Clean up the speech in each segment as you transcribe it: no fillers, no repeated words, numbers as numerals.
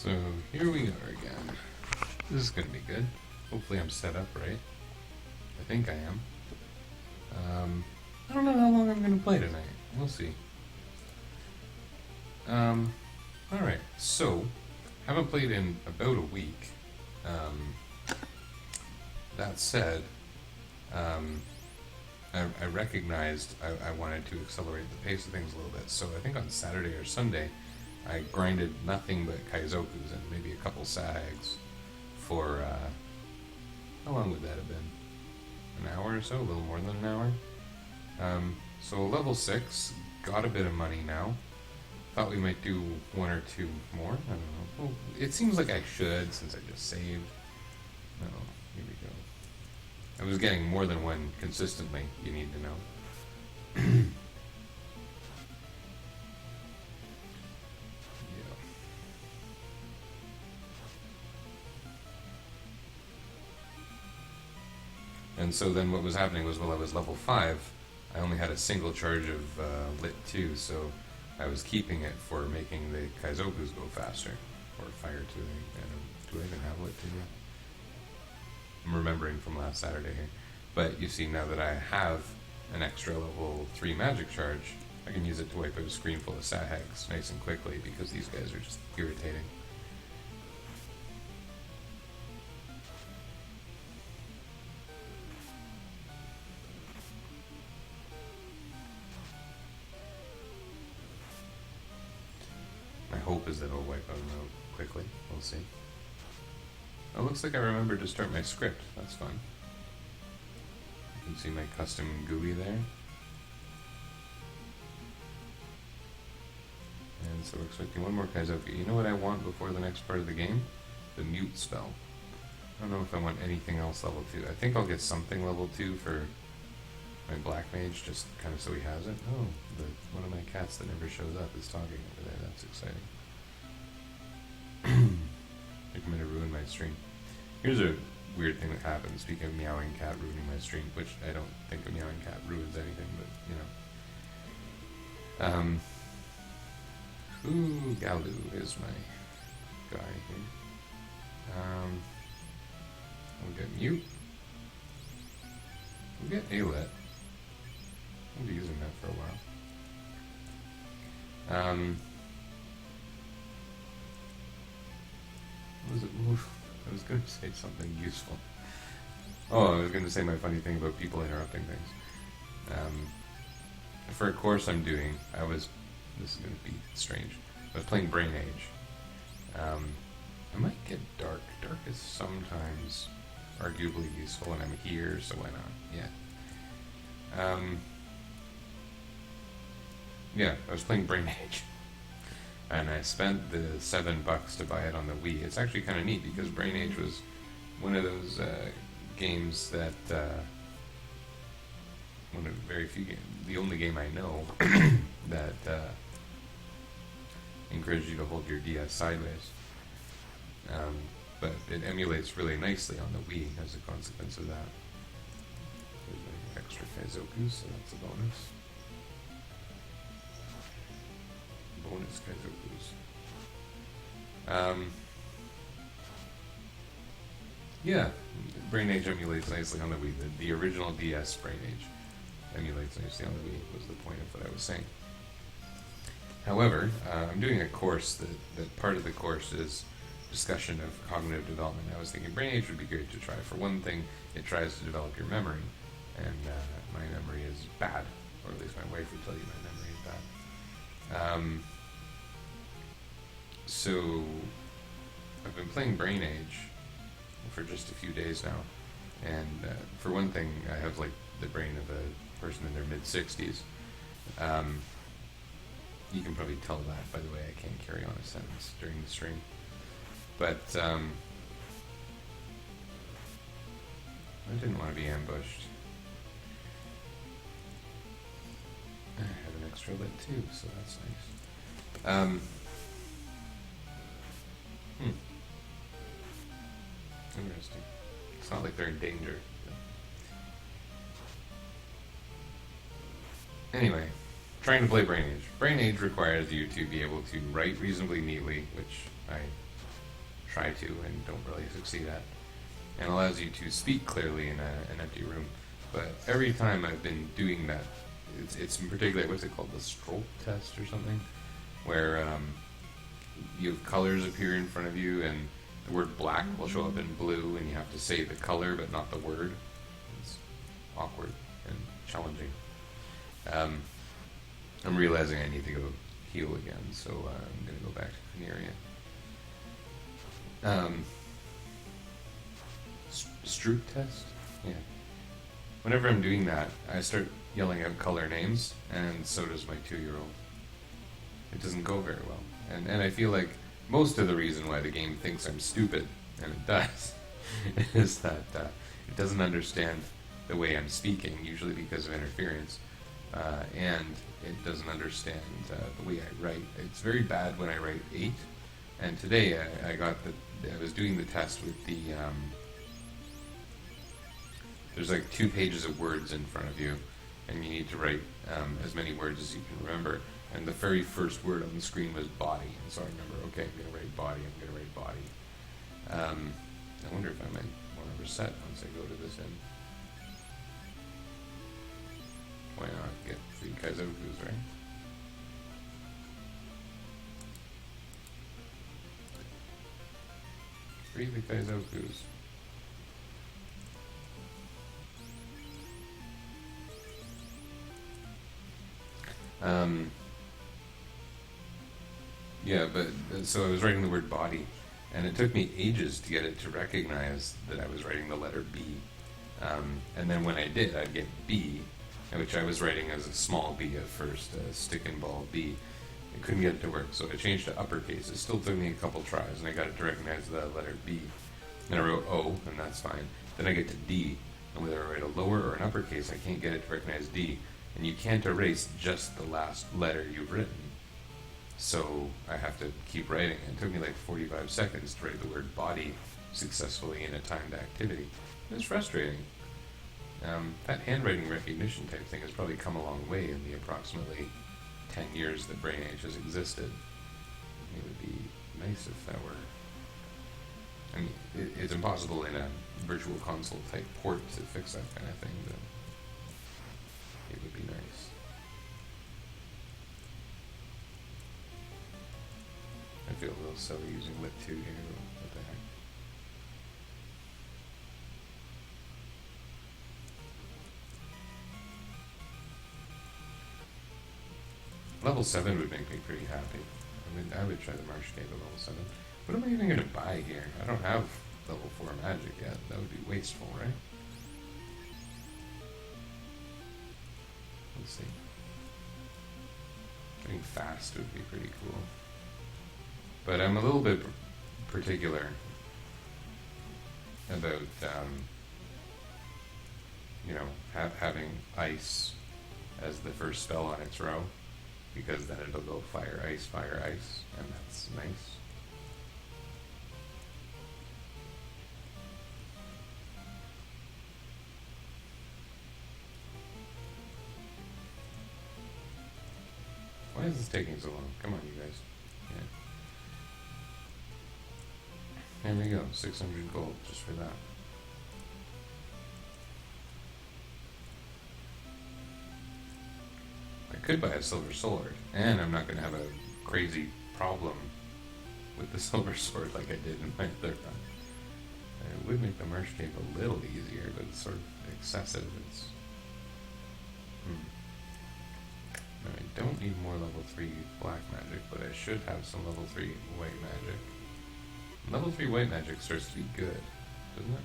So here we are again. This is going to be good. Hopefully I'm set up right. I think I am. I don't know how long I'm going to play tonight. We'll see. Alright, so, haven't played in about a week. That said, I recognized I wanted to accelerate the pace of things a little bit, so I think on Saturday or Sunday I grinded nothing but Kaizokus and maybe a couple Sags for, how long would that have been? An hour or so? A little more than an hour? So level 6, got a bit of money now. Thought we might do one or two more. I don't know. Well, it seems like I should since I just saved. Oh, here we go. I was getting more than one consistently, you need to know. And so then what was happening was while I was level 5, I only had a single charge of Lit 2, so I was keeping it for making the Kaizokus go faster. Or Fire 2, do I even have Lit 2 yet? I'm remembering from last Saturday here. But you see, now that I have an extra level 3 magic charge, I can use it to wipe out a screen full of Sahags nice and quickly, because these guys are just irritating. My hope is that it'll wipe them out quickly. We'll see. Oh, looks like I remembered to start my script. That's fun. You can see my custom GUI there. And so we're expecting one more Kaizoku. You know what I want before the next part of the game? The mute spell. I don't know if I want anything else level 2. I think I'll get something level 2 for my Black Mage, just kind of so he has it. Oh, one of my cats that never shows up is talking over there. That's exciting. They're going to ruin my stream. Here's a weird thing that happens. Speaking of meowing cat ruining my stream, which I don't think a meowing cat ruins anything, but you know. Ooh, Galu is my guy here. We'll get mute. We'll get Alet. I'll be using that for a while. What was it? Oof. I was going to say something useful. Oh, I was going to say my funny thing about people interrupting things. For a course I'm doing, this is going to be strange. I was playing Brain Age. I might get Dark. Dark is sometimes arguably useful, and I'm here, so why not? Yeah. Yeah, I was playing Brain Age. And I spent the $7 to buy it on the Wii. It's actually kind of neat because Brain Age was one of those games that, one of the very few games, the only game I know that encourages you to hold your DS sideways. But it emulates really nicely on the Wii as a consequence of that. There's my extra Kaizokus, so that's a bonus. Bonus Kaizokus. Yeah, Brain Age emulates nicely on the Wii. The original DS Brain Age emulates nicely on the Wii, was the point of what I was saying. However, I'm doing a course that part of the course is discussion of cognitive development. I was thinking Brain Age would be great to try. For one thing, it tries to develop your memory, and my memory is bad, or at least my wife would tell you my memory is bad. So, I've been playing Brain Age for just a few days now, and for one thing, I have like the brain of a person in their mid-60s. You can probably tell that by the way I can't carry on a sentence during the stream. But, I didn't want to be ambushed. I have an extra lit too, so that's nice. Interesting. It's not like they're in danger. Anyway, trying to play Brain Age. Brain Age requires you to be able to write reasonably neatly, which I try to and don't really succeed at, and allows you to speak clearly in an empty room. But every time I've been doing that, it's in particular, what's it called, the stroke test or something, where you have colors appear in front of you, and the word black will show up in blue, and you have to say the color but not the word. It's awkward and challenging. I'm realizing I need to go heal again, so I'm going to go back to Veneria. Stroop test? Yeah. Whenever I'm doing that, I start yelling out color names, and so does my 2-year-old. It doesn't go very well. And I feel like most of the reason why the game thinks I'm stupid, and it does, is that it doesn't understand the way I'm speaking, usually because of interference, and it doesn't understand the way I write. It's very bad when I write 8, and today I was doing the test with the, there's like 2 pages of words in front of you, and you need to write as many words as you can remember. And the very first word on the screen was body, and so I remember, okay, I'm going to write body, I wonder if I might want to reset once I go to this end. Why not get 3 Kaizokus, right? Free the Kaizokus. Yeah, but so I was writing the word body, and it took me ages to get it to recognize that I was writing the letter B. And then when I did, I'd get B, which I was writing as a small b at first, a stick and ball B. I couldn't get it to work, so I changed to uppercase. It still took me a couple tries, and I got it to recognize the letter B. Then I wrote O, and that's fine. Then I get to D, and whether I write a lower or an uppercase, I can't get it to recognize D. And you can't erase just the last letter you've written. So I have to keep writing. It took me like 45 seconds to write the word body successfully in a timed activity. It was frustrating. That handwriting recognition type thing has probably come a long way in the approximately 10 years that Brain Age has existed. It would be nice if that were... I mean, it's impossible in a virtual console type port to fix that kind of thing, but it would be nice. I feel a little silly using Lit 2 here, what the heck. Level 7 would make me pretty happy. I mean, I would try the Marsh Cave at level 7. What am I even going to buy here? I don't have level 4 magic yet. That would be wasteful, right? Let's see. Getting fast would be pretty cool. But I'm a little bit particular about, having ice as the first spell on its row, because then it'll go fire, ice, and that's nice. Why is this taking so long? Come on, you guys. Yeah. There we go, 600 gold just for that. I could buy a silver sword, and I'm not going to have a crazy problem with the silver sword like I did in my other run. It would make the Marsh Cave a little easier, but it's sort of excessive. It's... Now, I don't need more level 3 black magic, but I should have some level 3 white magic. Level 3 white magic starts to be good, doesn't it?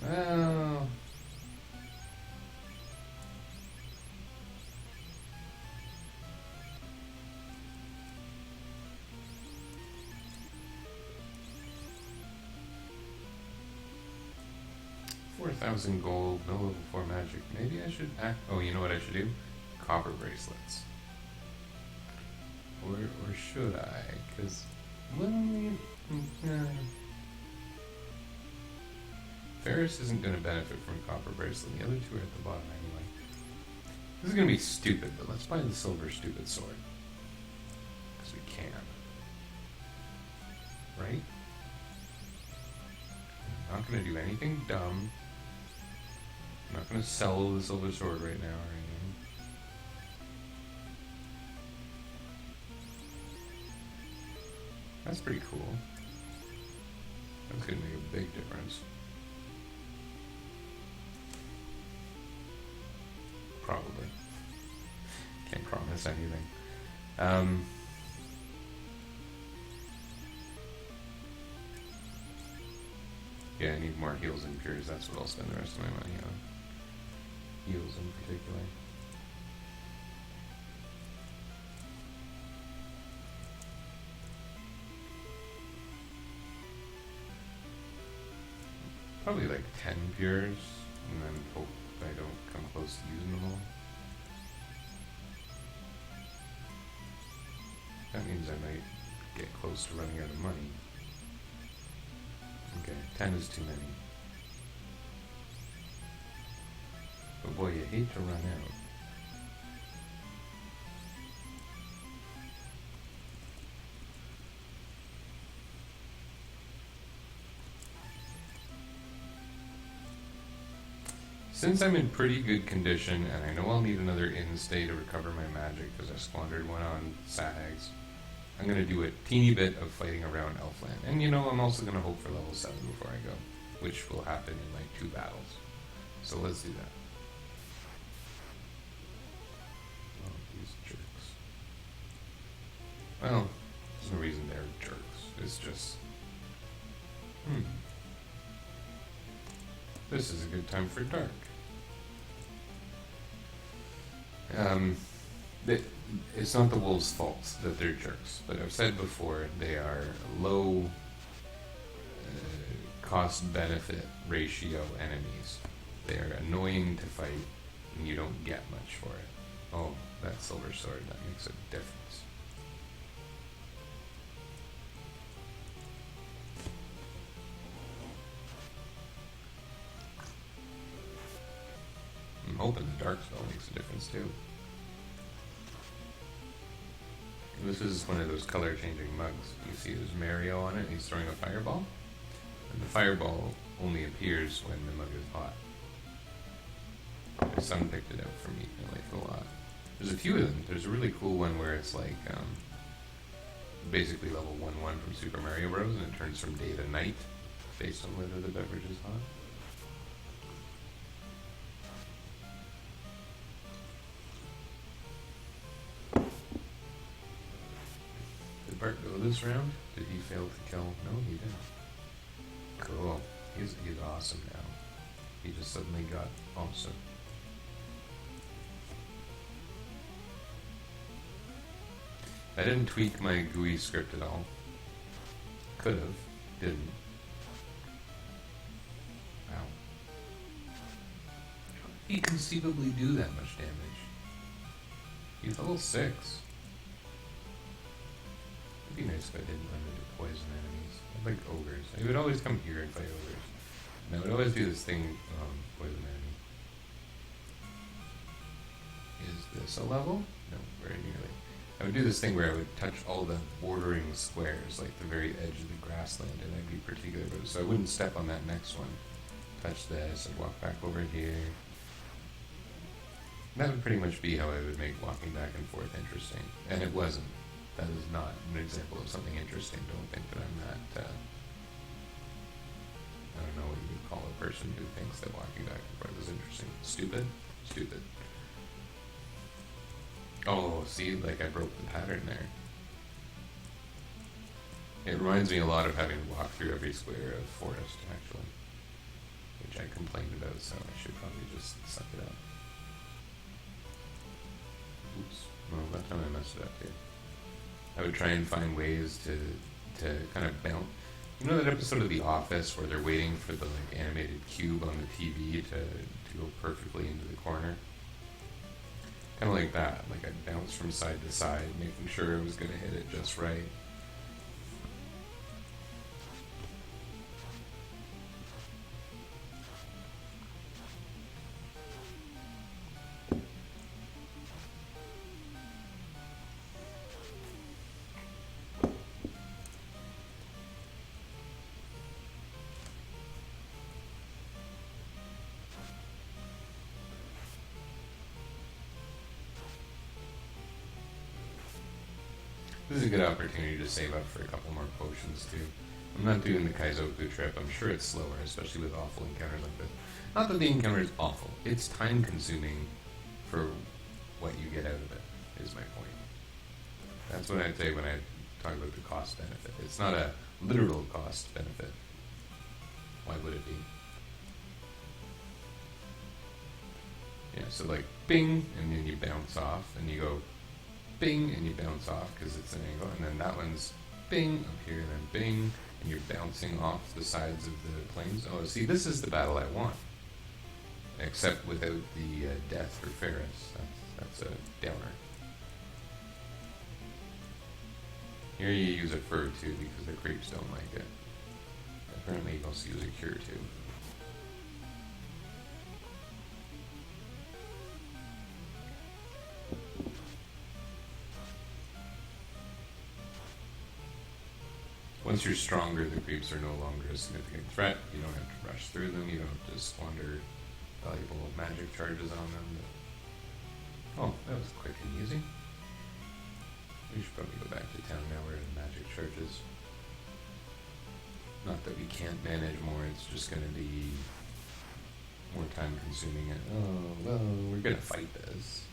Well... $4,000 gold, no level 4 magic. Maybe I should act... Oh, you know what I should do? Copper bracelets. Or should I? Because, well, Ferris isn't going to benefit from copper bracelet. The other two are at the bottom anyway. This is going to be stupid, but let's buy the silver stupid sword. Because we can. Right? I'm not going to do anything dumb. I'm not going to sell the silver sword right now or anything. That's pretty cool. That's going to make a big difference. Probably. Can't promise anything. Yeah, I need more heals and cures. That's what I'll spend the rest of my money on. Heals in particular. Probably like 10 pures, and then hope I don't come close to using them all. That means I might get close to running out of money. Okay, 10 is too many. But boy, you hate to run out. Since I'm in pretty good condition, and I know I'll need another in-stay to recover my magic because I squandered one on Sags, I'm going to do a teeny bit of fighting around Elfland. And you know, I'm also going to hope for level 7 before I go, which will happen in like 2 battles. So let's do that. Oh, these jerks. Well, there's no reason they're jerks. It's just... This is a good time for dark. It's not the wolves' fault that they're jerks, but I've said before, they are low cost-benefit ratio enemies. They are annoying to fight, and you don't get much for it. Oh, that silver sword, that makes a difference. I'm hoping the dark spell makes a difference too. This is one of those color changing mugs. You see there's Mario on it and he's throwing a fireball. And the fireball only appears when the mug is hot. My son picked it out for me and I like it a lot. There's a few of them. There's a really cool one where it's like basically level 1-1 from Super Mario Bros. And it turns from day to night based on whether the beverage is hot. Did Bart go this round? Did he fail to kill? No, he didn't. Cool. He's awesome now. He just suddenly got awesome. I didn't tweak my GUI script at all. Could have. Didn't. Wow. How did he conceivably do that much damage? He's level 6. It'd be nice if I didn't run into poison enemies. I like ogres. I would always come here and fight ogres. And I would always do this thing, poison enemy. Is this a level? No, very nearly. I would do this thing where I would touch all the bordering squares, like the very edge of the grassland, and I'd be particular about it. So I wouldn't step on that next one. Touch this, and walk back over here. That would pretty much be how I would make walking back and forth interesting. And it wasn't. That is not an example of something interesting. Don't think that I'm that, I don't know what you would call a person who thinks that walking back and forth is interesting. Stupid? Stupid. Oh, see, like I broke the pattern there. It reminds me a lot of having to walk through every square of forest, actually. Which I complained about, so I should probably just suck it up. Oops. Well, that time I messed it up too. I would try and find ways to kind of bounce. You know that episode of The Office where they're waiting for the like animated cube on the TV to go perfectly into the corner? Kind of like that. Like I'd bounce from side to side, making sure I was going to hit it just right. This is a good opportunity to save up for a couple more potions too. I'm not doing the Kaizoku trip. I'm sure it's slower, especially with awful encounters like this. Not that the encounter is awful. It's time consuming for what you get out of it, is my point. That's what I'd say when I talk about the cost benefit. It's not a literal cost benefit. Why would it be? Yeah, so like bing, and then you bounce off, and you go bing, and you bounce off because it's an angle, and then that one's bing up here, and then bing, and you're bouncing off the sides of the planes. Oh, see, this is the battle I want. Except without the death for Ferris. That's a downer. Here you use a fur too because the creeps don't like it. Apparently you also use a cure too. Once you're stronger, the creeps are no longer a significant threat. You don't have to rush through them. You don't have to squander valuable magic charges on them. Oh, that was quick and easy. We should probably go back to town now. We're in magic charges. Not that we can't manage more. It's just going to be more time consuming. Oh, well, we're going to fight this.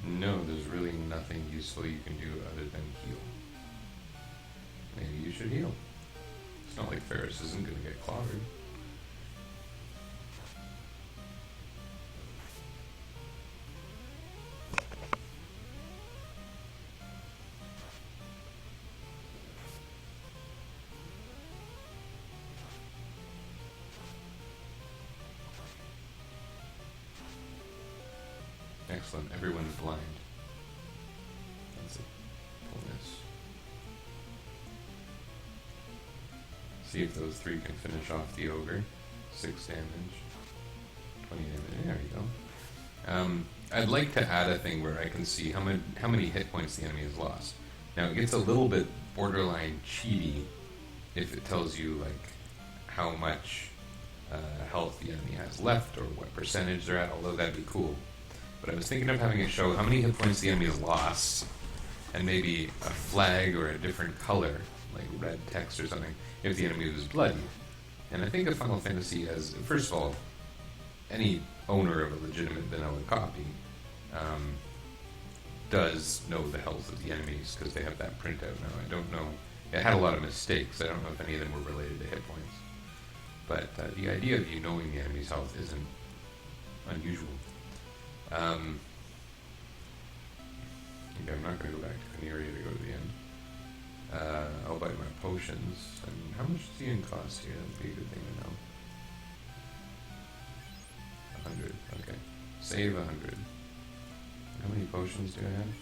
No, there's really nothing useful you can do other than heal. Maybe you should heal. It's not like Ferris isn't going to get clobbered. Excellent. Everyone's blind. That's a bonus. See if those three can finish off the ogre. 6 damage. 20 damage. There you go. I'd like to add a thing where I can see how many hit points the enemy has lost. Now it gets a little bit borderline cheaty if it tells you like how much health the enemy has left or what percentage they're at, although that'd be cool. But I was thinking of having it show how many hit points the enemy has lost, and maybe a flag or a different color, like red text or something, if the enemy was bloody. And I think a Final Fantasy has, first of all, any owner of a legitimate vanilla copy does know the health of the enemies because they have that printout now. I don't know. It had a lot of mistakes. I don't know if any of them were related to hit points. But the idea of you knowing the enemy's health isn't unusual. Okay, I'm not going to go back to Veneria to go to the end. I'll buy my potions. And how much does the inn cost here? That would be a good thing to know. 100. Okay. Save 100. How many potions do I have?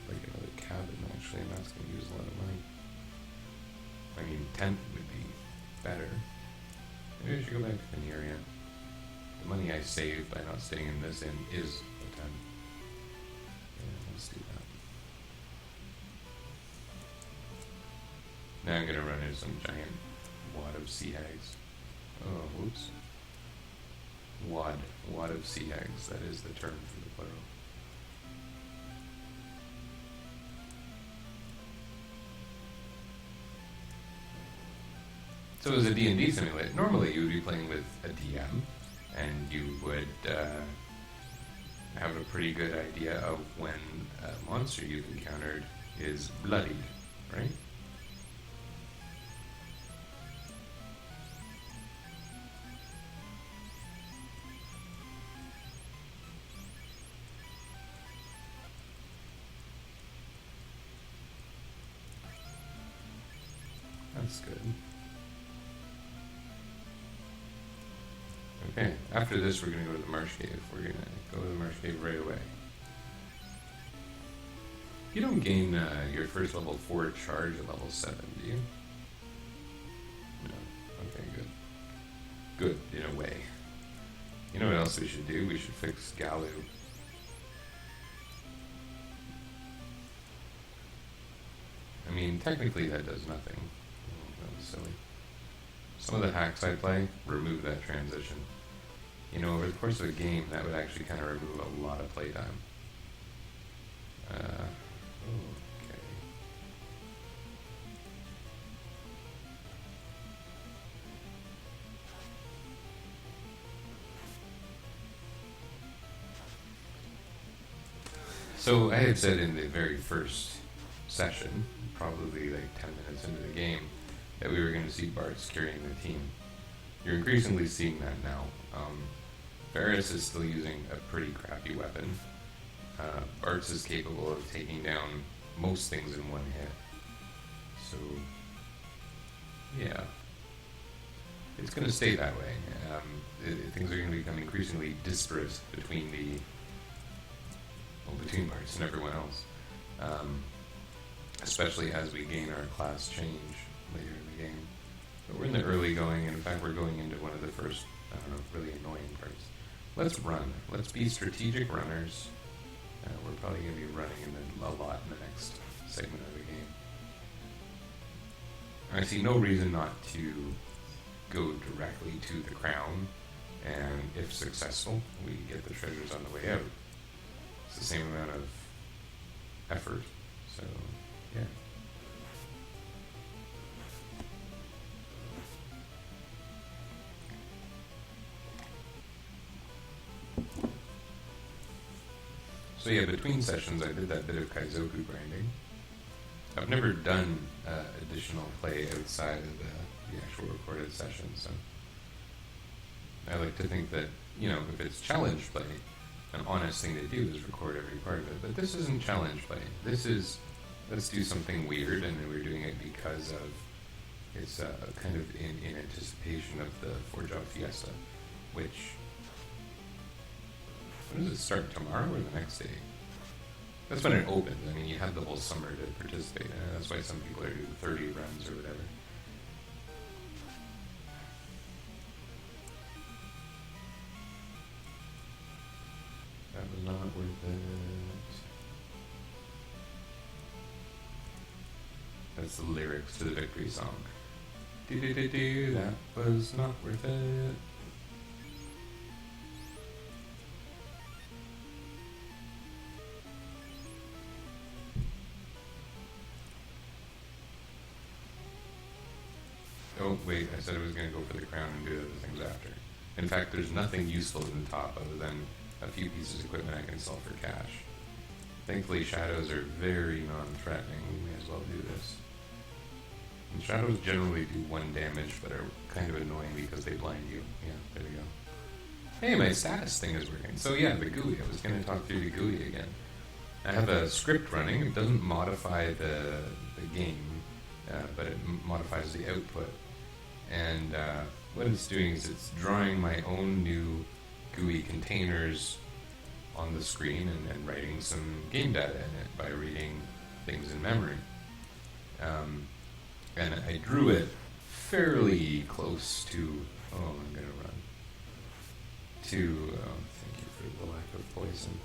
Like another cabin, actually, and that's going to use a lot of money. I mean, tent would be better. Maybe I should go back to Veneria. The money I saved by not staying in this inn is the 10. Yeah, let's do that. Now I'm going to run into some giant wad of sea hags. Oh, whoops. Wad of sea hags. That is the term for the plural. So as a D&D simulator, normally you would be playing with a DM, and you would have a pretty good idea of when a monster you've encountered is bloodied, right? That's good. Okay, after this we're going to go to the Marsh Cave. We're going to go to the Marsh Cave right away. You don't gain your first level 4 charge at level 7, do you? No. Okay, good. Good, in a way. You know what else we should do? We should fix Galu. I mean, technically that does nothing. That was silly. Some of the hacks I play remove that transition. You know, over the course of a game, that would actually kind of remove a lot of playtime. Okay. So I had said in the very first session, probably like 10 minutes into the game, that we were going to see Bart's carrying the team. You're increasingly seeing that now. Varys is still using a pretty crappy weapon. Bart's is capable of taking down most things in one hit. So, yeah. It's going to stay that way. Things are going to become increasingly disparate between between Bart's and everyone else. Especially as we gain our class change later in the game. But we're in the early going, and in fact we're going into one of the first, really annoying parts. Let's run. Let's be strategic runners. We're probably going to be running a lot in the next segment of the game. I see no reason not to go directly to the crown, and if successful, we get the treasures on the way out. It's the same amount of effort, so yeah. So yeah, between sessions I did that bit of Kaizoku grinding. I've never done additional play outside of the actual recorded session, so I like to think that, if it's challenge play, an honest thing to do is record every part of it. But this isn't challenge play. This is, let's do something weird, and we're doing it because of, it's kind of in anticipation of the Forge Out Fiesta, which, when does it start, tomorrow or the next day? That's when it opens. I mean, you have the whole summer to participate in it. That's why some people are doing 30 runs or whatever. That was not worth it. That's the lyrics to the victory song. Do-do-do-do, that was not worth it. Oh, wait, I said I was going to go for the crown and do other things after. In fact, there's nothing useful in the top other than a few pieces of equipment I can sell for cash. Thankfully, shadows are very non-threatening. We may as well do this. And shadows generally do 1 damage, but are kind of annoying because they blind you. Yeah, there we go. Hey, my status thing is working. So yeah, the GUI. I was going to talk through the GUI again. I have a script running. It doesn't modify the game, but it modifies the output. And what it's doing is it's drawing my own new GUI containers on the screen and writing some game data in it by reading things in memory. And I drew it fairly close to, I'm going to run, thank you for the lack of poison.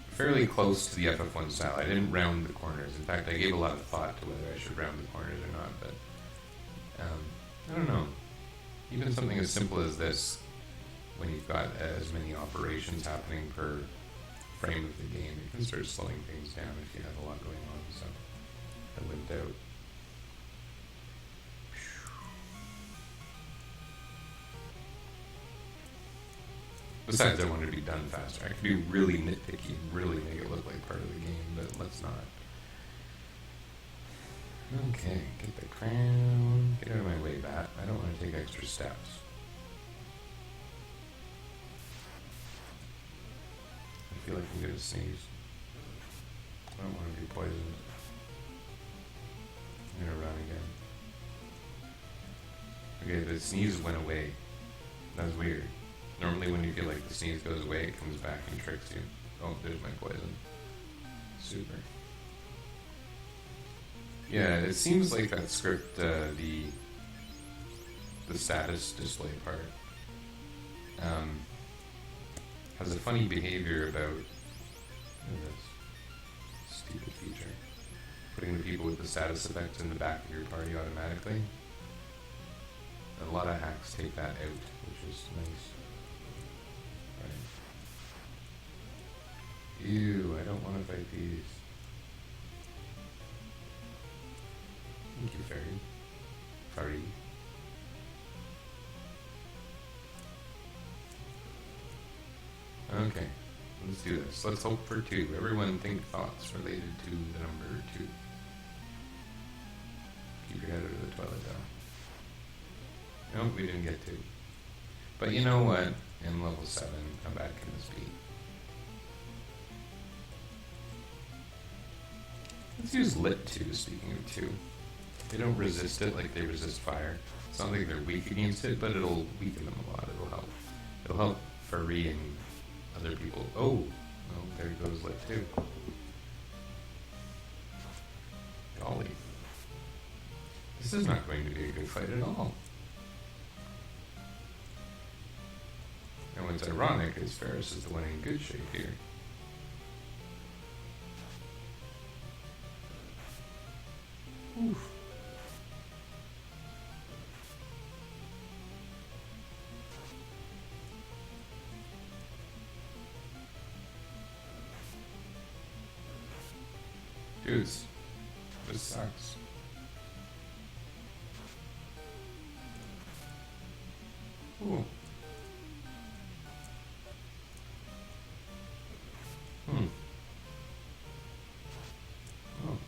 Fairly close to the FF1 style. I didn't round the corners. In fact, I gave a lot of thought to whether I should round the corners or not, but I don't know. Even something as simple as this, when you've got as many operations happening per frame of the game, you can start slowing things down if you have a lot going on, so I limped out. Besides, I wanted to be done faster. I could be really nitpicky and really make it look like part of the game, but let's not. Okay, get the crown. Get out of my way, Bat. I don't want to take extra steps. I feel like I'm going to sneeze. I don't want to be poisoned. I'm going to run again. Okay, the sneeze went away. That's weird. Normally when you feel like the sneeze goes away, it comes back and tricks you. Oh, there's my poison. Super. Yeah, it seems like that script, the status display part, has a funny behavior about this stupid feature. putting the people with the status effects in the back of your party automatically. A lot of hacks take that out, which is nice. Right. Ew, I don't want to fight these. Thank you, fairy. Fairy. Okay, let's do this. Let's hope for 2. Everyone think thoughts related to the number 2. Keep your head out of the toilet, though. Nope, we didn't get 2. But you know what? In level 7, how bad can this be? Let's use lit 2, speaking of 2. They don't resist it like they resist fire. It's not like they're weak against it, but it'll weaken them a lot. It'll help. It'll help furry and other people. Oh, there goes lit 2. Golly. This is not going to be a good fight at all. And what's ironic is Ferris is the one in good shape here. Oof. Dudes, this sucks. Ooh.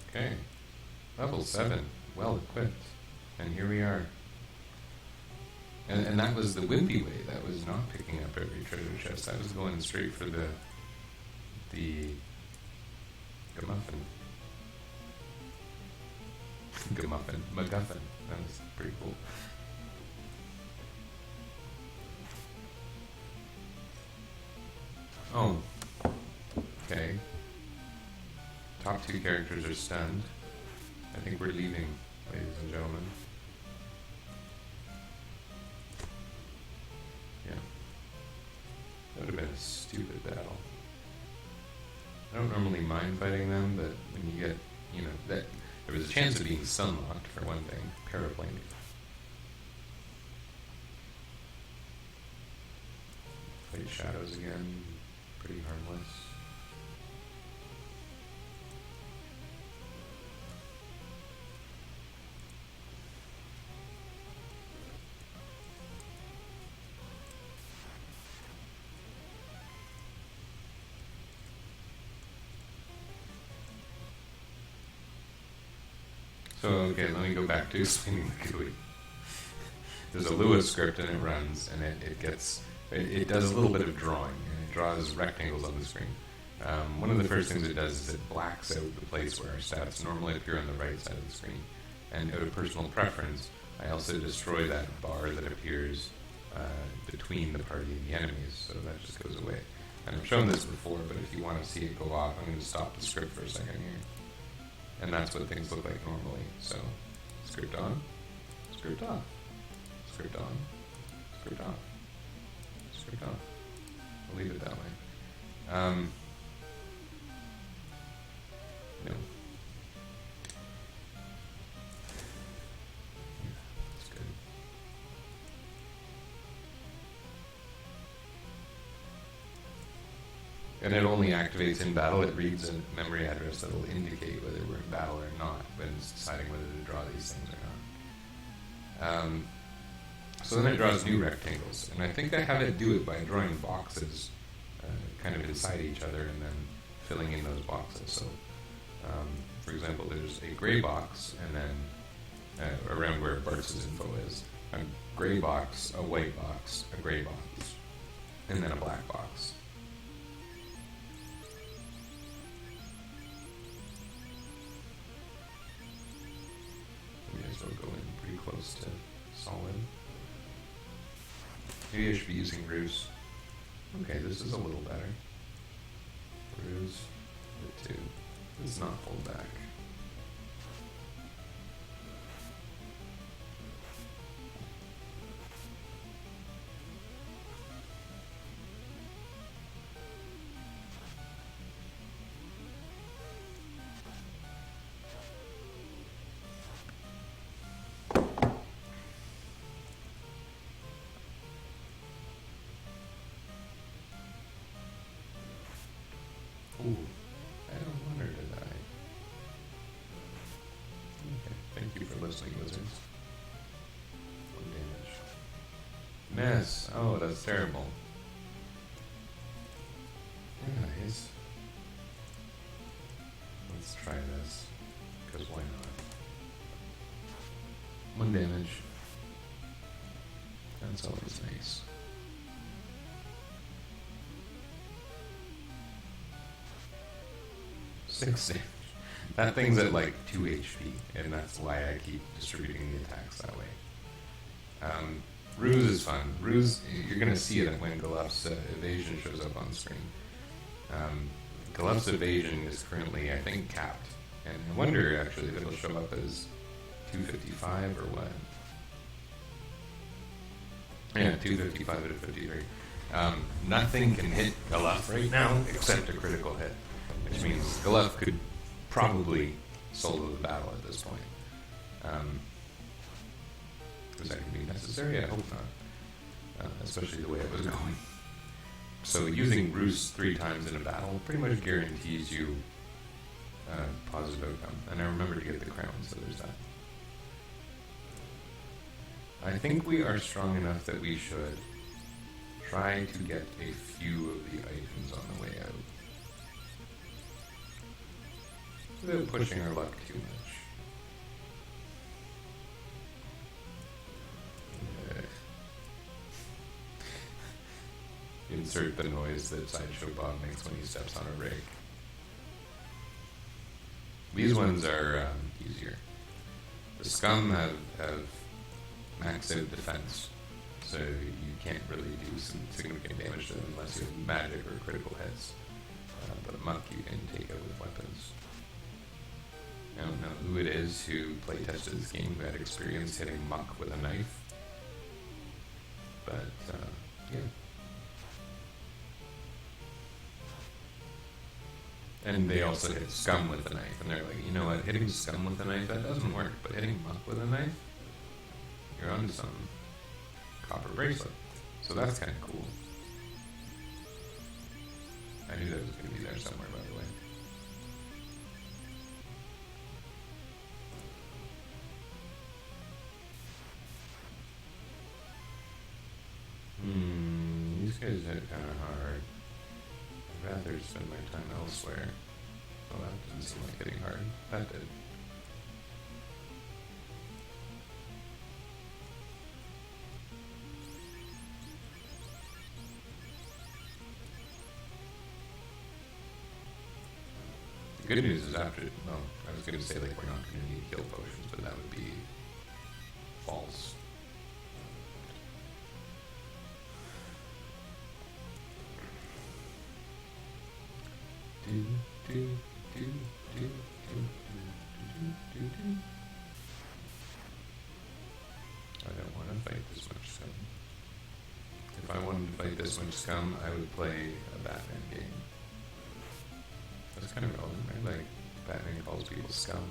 Okay. Level 7, well equipped. And here we are. And that was the wimpy way. That was not picking up every treasure chest. That was going straight for the MacGuffin. MacGuffin. That was pretty cool. Oh. Okay. Top 2 characters are stunned. I think we're leaving, ladies and gentlemen. Yeah. That would have been a stupid battle. I don't normally mind fighting them, but when you get, that there was a chance of being sunlocked, for one thing. Paraplane. Fight shadows again. Pretty harmless. So, okay, let me go back to explaining the GUI. There's a Lua script and it runs, and it does a little bit of drawing, and it draws rectangles on the screen. One of the first things it does is it blacks out the place where our stats normally appear on the right side of the screen. And out of personal preference, I also destroy that bar that appears between the party and the enemies, so that just goes away. And I've shown this before, but if you want to see it go off, I'm going to stop the script for a second here. And that's what things look like normally. So, script on, script off, script on, script off, script off. I'll leave it that way. No. Yeah, that's good. And it only activates in battle. It reads a memory address that will indicate whether we're in battle or not when it's deciding whether to draw these things or not. So then it draws new rectangles. And I think I have it do it by drawing boxes kind of inside each other and then filling in those boxes. So, for example, there's a gray box and then around where Bartz's info is, a gray box, a white box, a gray box, and then a black box. So go in pretty close to solid. Maybe I should be using ruse. Okay, this is a little better. Ruse, the 2. This is not pulled back. Ooh, I don't want her to die. Okay, thank you for listening, wizards. 1 damage. Miss! Oh, that's terrible. Anyways, let's try this, because why not? 1 damage. That's always nice. Six damage. That thing's at like 2 HP, and that's why I keep distributing the attacks that way. Ruse is fun. Ruse, you're going to see it when Galuf's evasion shows up on screen. Galuf's evasion is currently, I think, capped. And I wonder, actually, if it'll show up as 255 or what. Yeah, 255 out of 53. Nothing can hit Galuf right now except a critical hit, which means Galuf could probably solo the battle at this point. Is that going to be necessary? I hope not. Especially the way it was going. So using Ruse 3 times in a battle pretty much guarantees you a positive outcome. And I remember to get the crown, so there's that. I think we are strong enough that we should try to get a few of the items on the way out. Without pushing our luck too much. Insert the noise that Sideshow Bob makes when he steps on a rake. These ones are easier. The scum have maxed out defense, so you can't really do some significant damage to them unless you have magic or critical hits. But Muck you can take out with weapons. I don't know who it is who playtested this game who had experience hitting Muck with a knife, but yeah. And they also hit Scum with a knife, and they're like, you know what, hitting Scum with a knife, that doesn't work, but hitting Muck with a knife, you're onto something. Copper bracelet. So that's kind of cool. I knew that was going to be there somewhere, by the way. These guys hit kind of hard. I'd rather spend my time elsewhere. Well, that didn't seem like hitting hard. That did. The good news is after, well, I was going to say like we're not going to need heal potions, but that would be false. I don't want to fight this much scum. If I wanted to fight this much scum, I would play a Batman game. That's kind of relevant, right? Like, Batman calls people scum.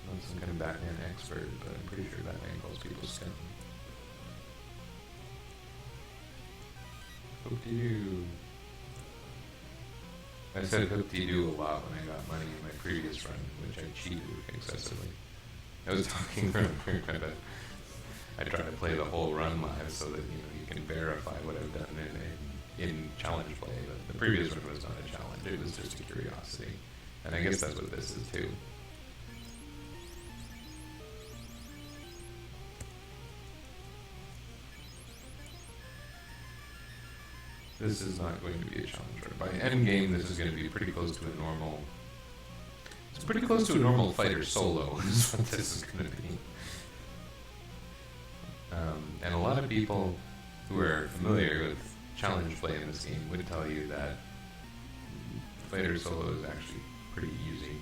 I'm not some kind of Batman expert, but I'm pretty sure Batman calls people scum. Hope to you. I said hope to you a lot when I got money in my previous run, which I cheated excessively. I was talking from but I try to play the whole run live so that you can verify what I've done in challenge play. But the previous run was not a challenge; it was just a curiosity, and I guess that's what this is too. This is not going to be a challenge run. By end game, this is going to be pretty close to a normal. It's pretty close to a normal fighter solo. Is what this is going to be. And a lot of people who are familiar with challenge play in this game would tell you that fighter solo is actually pretty easy.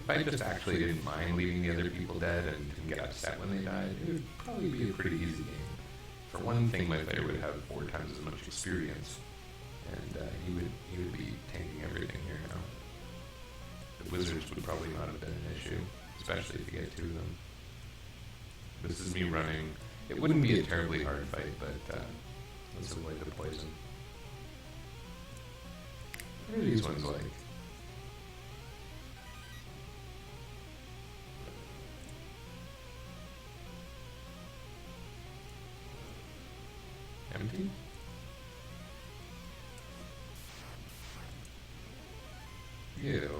If I just actually didn't mind leaving the other people dead and didn't get upset when they died, it would probably be a pretty easy game. For one thing, my fighter would have 4 times as much experience, and he would be tanking everything here now. The wizards would probably not have been an issue, especially if you get 2 of them. This is me running. It wouldn't be a terribly hard fight, but let's avoid the poison. What are these ones like? Empty? Ew.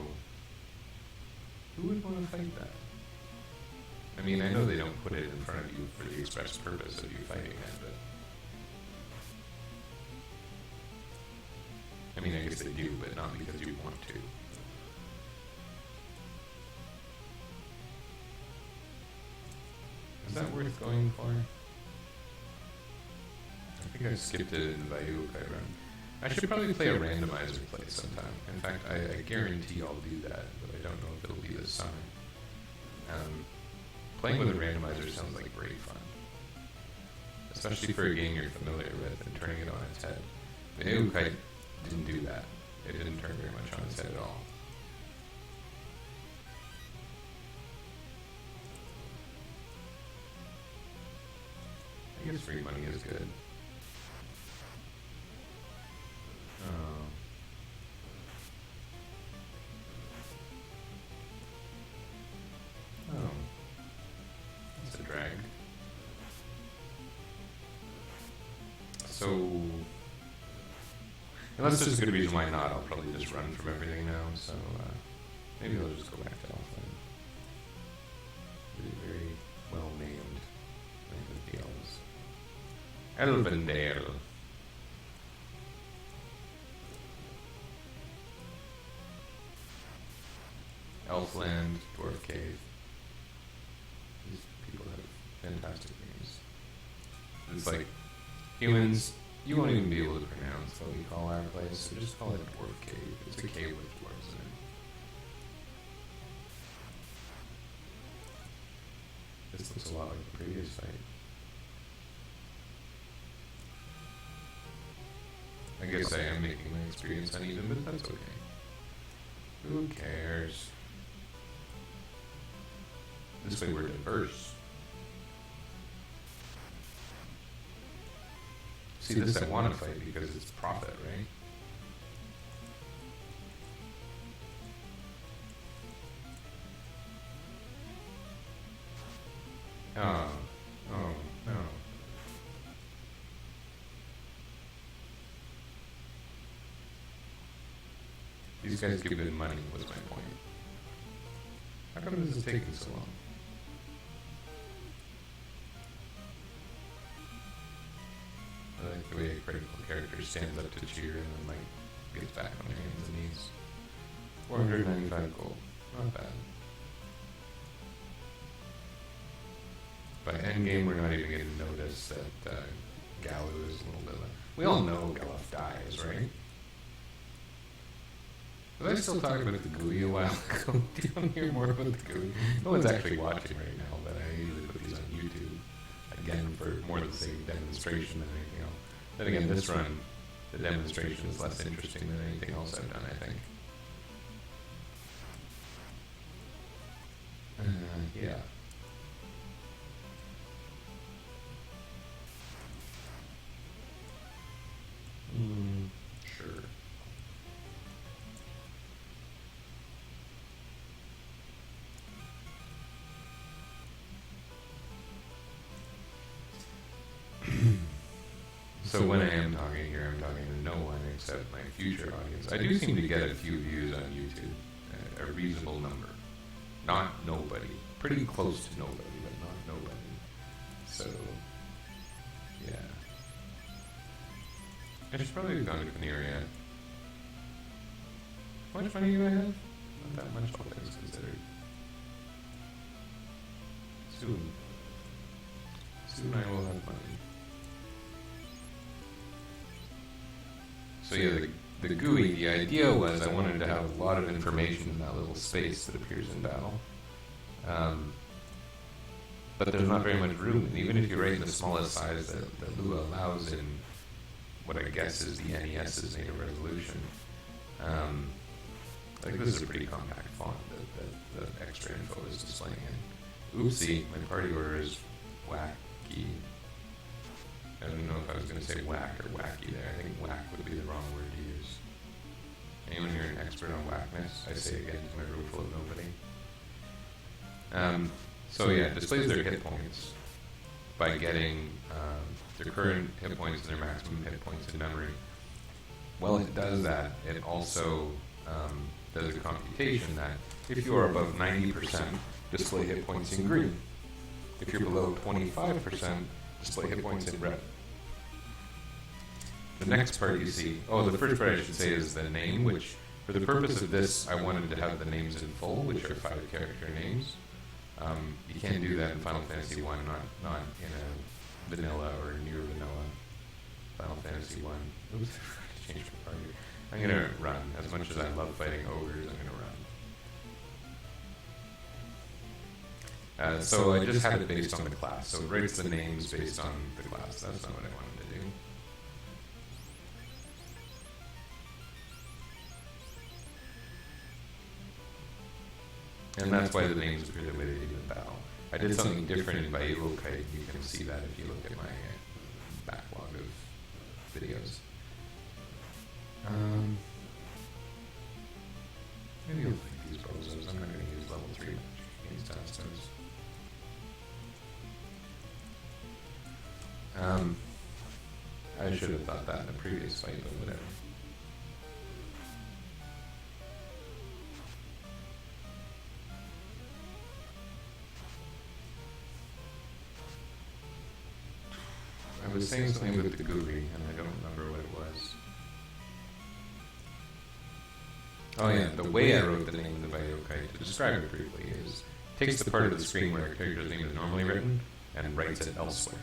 Who would want to fight that? I mean, I know they don't put it in front of you for the express purpose of you fighting it, but... I mean, I guess they do, but not because you want to. Is that worth going for? I think I skipped it in Vayu Kairan. I should probably play a randomizer play sometime. In fact, I guarantee I'll do that, but I don't know if it'll be this summer. Playing with a randomizer sounds like great fun. Especially for a game you're familiar with and turning it on its head. Vayu Kai didn't do that. It didn't turn very much on its head at all. I guess free money is good. It's a drag. So, unless there's a good reason why not, I'll probably just run from everything now, so maybe I'll just go back to Elfland. Really very well named. Elvendale. Elfland, Dwarf Cave. These people have fantastic names. It's like, humans, you won't even be able to pronounce what we call our place, so just call it Dwarf Cave. It's a cave with dwarves in it. This looks a lot like the previous site. I guess I am making my experience uneven, but that's okay. Who cares? This way we're diverse. See, this I want to fight because it's profit, right? Oh, no. These guys give good money, was my point. How come this is taking so long? I like the way a critical character stands up to cheer and then, like, gets back on their hands and knees. 495 gold. Not bad. By endgame, we're not even going to notice that Galu is a little bit... We all know Galuf dies, right? Was I still talking about the GUI a while ago? Do you want to hear more about the GUI? No one's actually watching right now, but I usually put these on YouTube, again, for more of the same demonstration than anything else. Then again, this run, the demonstration is less interesting than anything else I've done, I think. Yeah. Sure. So when I am talking here, I'm talking to no one except my future audience. I do seem to get a few views on YouTube, a reasonable number. Not nobody. Pretty close to nobody, but not nobody. So, yeah. I should probably have gone to Veneria. How much money do I have? Not that much, all things considered. Soon. Soon I will have money. So yeah, the GUI, the idea was I wanted to have a lot of information in that little space that appears in battle. But there's not very much room, and even if you write in the smallest size that Lua allows in what I guess is the NES's native resolution, like this is a pretty compact font that the extra info is displaying in. Oopsie, my party order is wacky. I don't know if I was going to say whack or wacky there. I think whack would be the wrong word to use. Anyone expert on whackness. I say again to my room full of nobody. So yeah, it displays their hit points by getting their current hit points and their maximum hit points in memory. While it does that, it also does a computation that if you are above 90%, display hit points in green. If you're below 25%, display hit points in red. The next part you see, the first part I should say is the name, which for the purpose of this, I wanted to have the names in full, which are 5-character names. You can't do that in Final Fantasy 1, not in a vanilla or near vanilla Final Fantasy 1. Oops, I changed my party. I'm going to run. As much as I love fighting ogres, I'm going to run. So I just had it based on the class. So it writes the names based on the class. That's not what I wanted to do. And that's why the names appear the way they do in battle. I did something different in Baiyokai. You can see that if you look at my backlog of videos. Maybe you'll like these bozos. I'm not going to use level 3 against Astos. I should have thought that in a previous fight, but whatever. I was saying something with the Guri, and I don't remember what it was. Oh yeah, the way I wrote the name of the Baiyokai, to describe it briefly, is takes the part of the screen where a character's name is normally written and writes it elsewhere.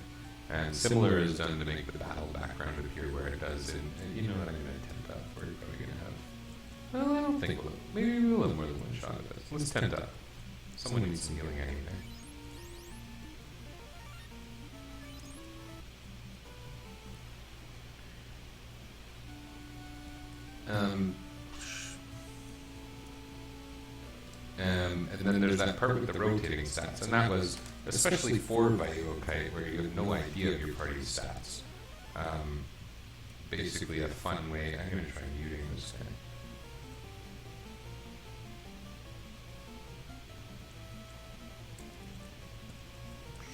And similar is done to make the battle background appear where it does in, and you know what I'm going to tent up. We're probably going to have, well, I don't think maybe we'll have more than one shot of this. Let's tent up. Someone needs some healing anyway. And then there's that part with the rotating stats, and that was especially for Baiyokai, where you have no idea of your party's stats. Basically, a fun way. I'm going to try muting this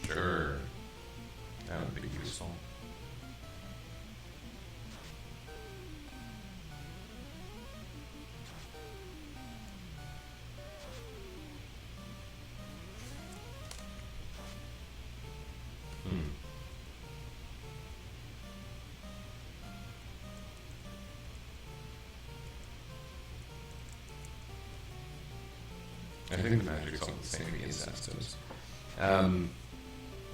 guy. Sure, that would be useful. I think the magic's all the same against Astos.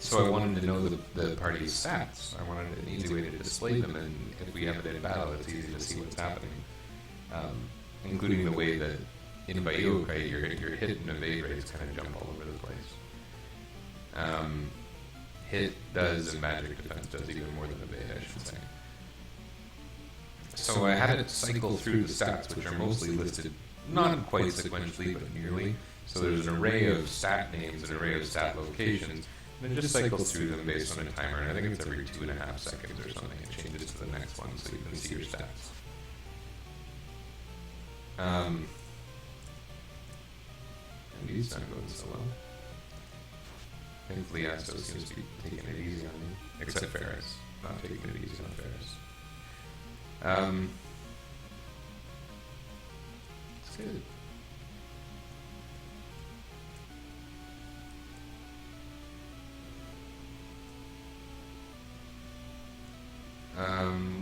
So I wanted to know the party's stats. I wanted an easy way to display them, and if we have it in battle, it's easy to see what's happening. Including the way that in Baiyokai, your hit and evade rates kind of jump all over the place. Hit does and magic defense does even more than evade, I should say. So I had it cycle through the stats, which are mostly listed not quite sequentially, but nearly. So there's an array of stat names, an array of stat locations, and it just cycles through them based on a timer, and I think it's every 2.5 seconds or something. It changes to the next one so you can see your stats. And he's not going so well. Thankfully, Astos seems to be taking it easy on me, except Ferris. Not taking it easy on Ferris. It's good.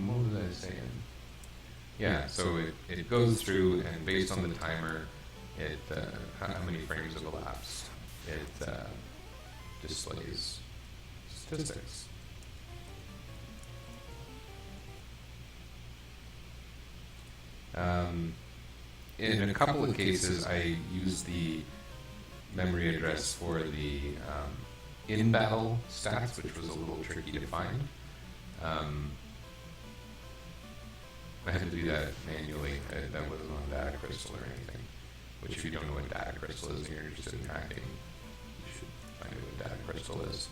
What was I saying? Yeah, so it goes through, and based on the timer, how many frames have elapsed, it displays statistics. In a couple of cases, I used the memory address for the in-battle stats, which was a little tricky to find. I had to do that manually. That wasn't on data crystal or anything. Which, if you don't know what data crystal is and you're interested in hacking, you should find out what data crystal is.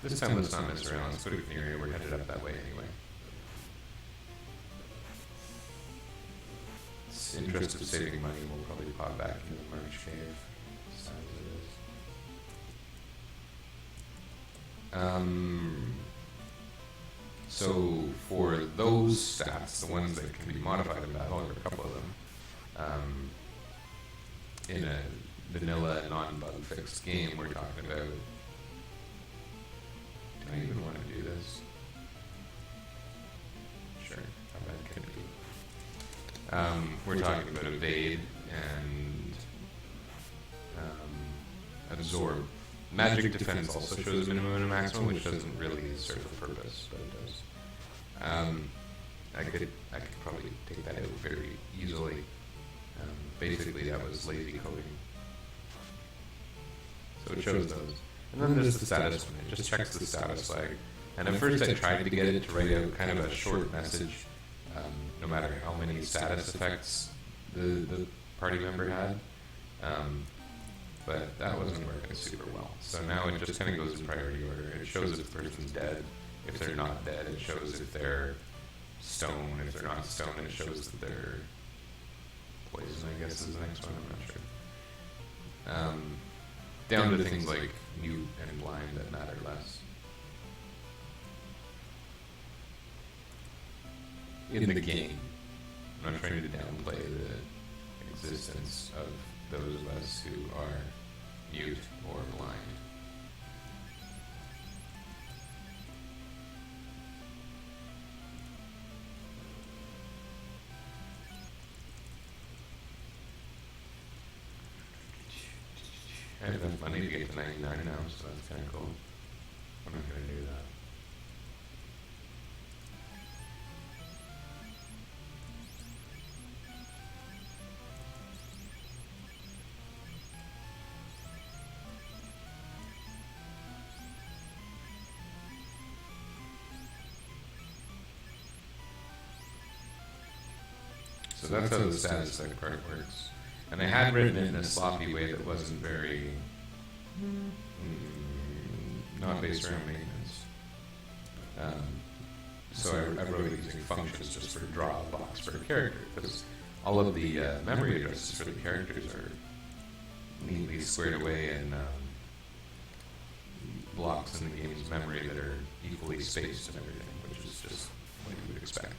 This time let's not mess around. Let's go to Canary. We're headed up that way anyway. interest of saving money, we'll probably pop back into the March cave. Sad as it is. So for those stats, the ones that can be modified in battle, or a couple of them, in a vanilla non-bug fixed game, we're talking about. Do I even want to do this? Sure, how bad can it be? We're talking about evade and absorb. Magic defense also shows a minimum and a maximum, which doesn't really serve a purpose, but it does. I could probably take that out very easily. Basically, that was lazy coding. So it shows those. And then there's the status one. It just checks the status flag. And at first I tried to get it to write out kind of a short message, no matter how many status effects the party member had. But that wasn't working super well. So now it just kind of goes in priority order. It shows if the person's dead. If they're not dead, it shows if they're stone. If they're not stone, it shows that they're poison, I guess is the next one. I'm not sure. Down to things like mute and blind that matter less. In the game, I'm not trying to downplay the existence of those of us who are mute or blind. I have enough money to get to 99 now, so that's kind of cool. I'm not going to do that. So that's how the status effect part works. And I had written it in a sloppy way that wasn't very, not based around maintenance. So I wrote it using functions just for draw a box for a character, because all of the memory addresses for the characters are neatly squared away in blocks in the game's memory that are equally spaced and everything, which is just what you would expect.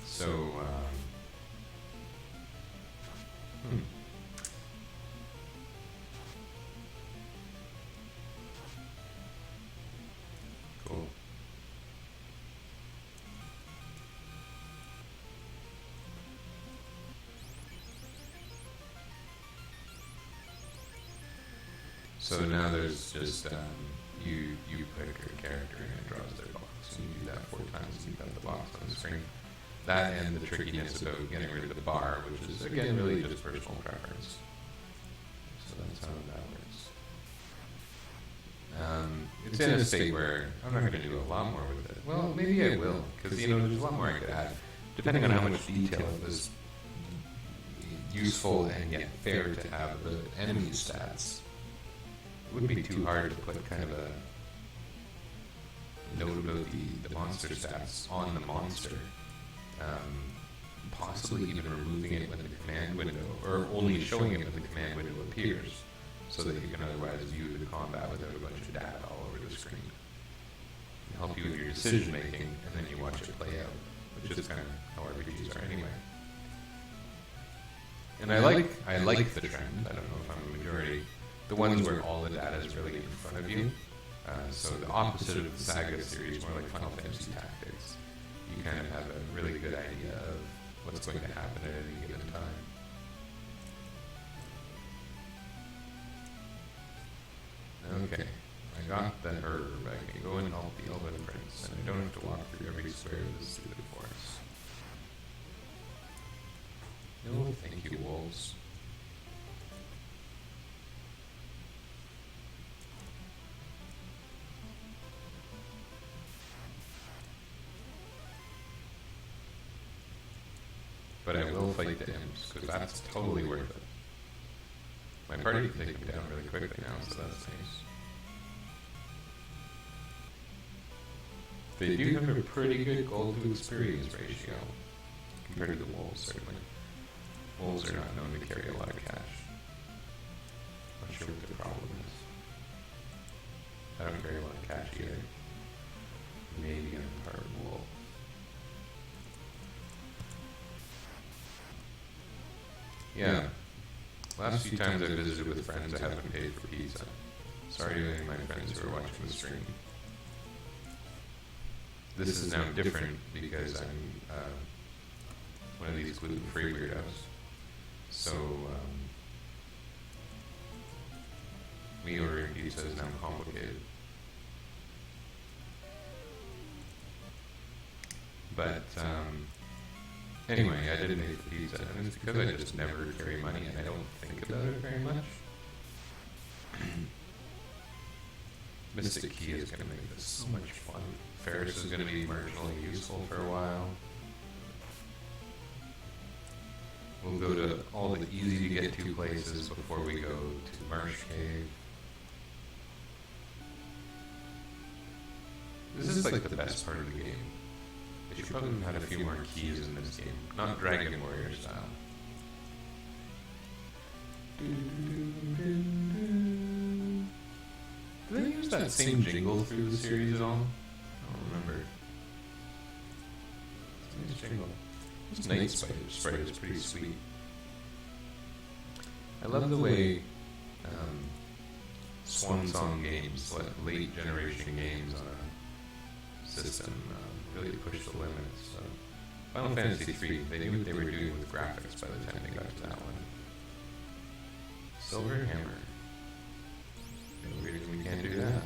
So, cool. So now there's just, you pick a character and it draws their box, and you do that 4 times and you've got the box on the screen. That and the trickiness about getting rid of the bar, which is, again, really just personal preference. So that's how that works. It's in a state where I'm not going to do a lot more with it. Well, maybe I will, because, there's a lot more I could add. Depending on how much detail it was useful and yet fair to have the enemy stats. It wouldn't be too hard to put kind of a note about the monster stats on the monster. Possibly even removing it when the command window, or only showing it when the command window appears, so that you can otherwise view the combat without a bunch of data all over the screen. It'll help you with your decision making, and then you watch it play out, which is kind of how RPGs are anyway. And I like the trend. I don't know if I'm a majority. The ones where all the data is really in front of you. So the opposite of the Saga series, more like Final Fantasy Tactics. You kind of have a really good idea of what's going to happen at any given time. Okay, I got the herb. I can go and help the Elven Prince, and I don't have to walk through every square of this stupid forest. No, thank you, wolves. But I will fight the imps, because that's totally worth it. My party can take them down really quickly now, so that's nice. They do have a pretty good gold to experience ratio compared to the wolves, certainly. Wolves are not known to carry a lot of cash. Not sure what the problem is. I don't carry a lot of cash either. Maybe I'm part wolf. Yeah. Last few times I visited with friends, I haven't paid for pizza. Sorry to any of my friends who are watching the stream. This is now different because I'm one of these gluten-free weirdos. So, me ordering pizza is now complicated. But, anyway, I didn't pay for pizza, and it's because I just never carry money and I don't think about it very much. Mystic Key is going to make this so much fun. Ferris is going to be marginally useful for a while. We'll go to all the easy to get to places before we go to Marsh Cave. This is like the best part of the game. They should probably have had a few more keys in this game, not Dragon Warrior style. Do they use that same jingle through the series at all? I don't remember. It's a nice jingle. This Night Sprite is pretty sweet. I love the way Swan Song games, late generation games on a system, really push the limits. Final Fantasy III, they knew what they were doing with graphics by the time they got to that one. Silver Hammer. No reason we can't do that.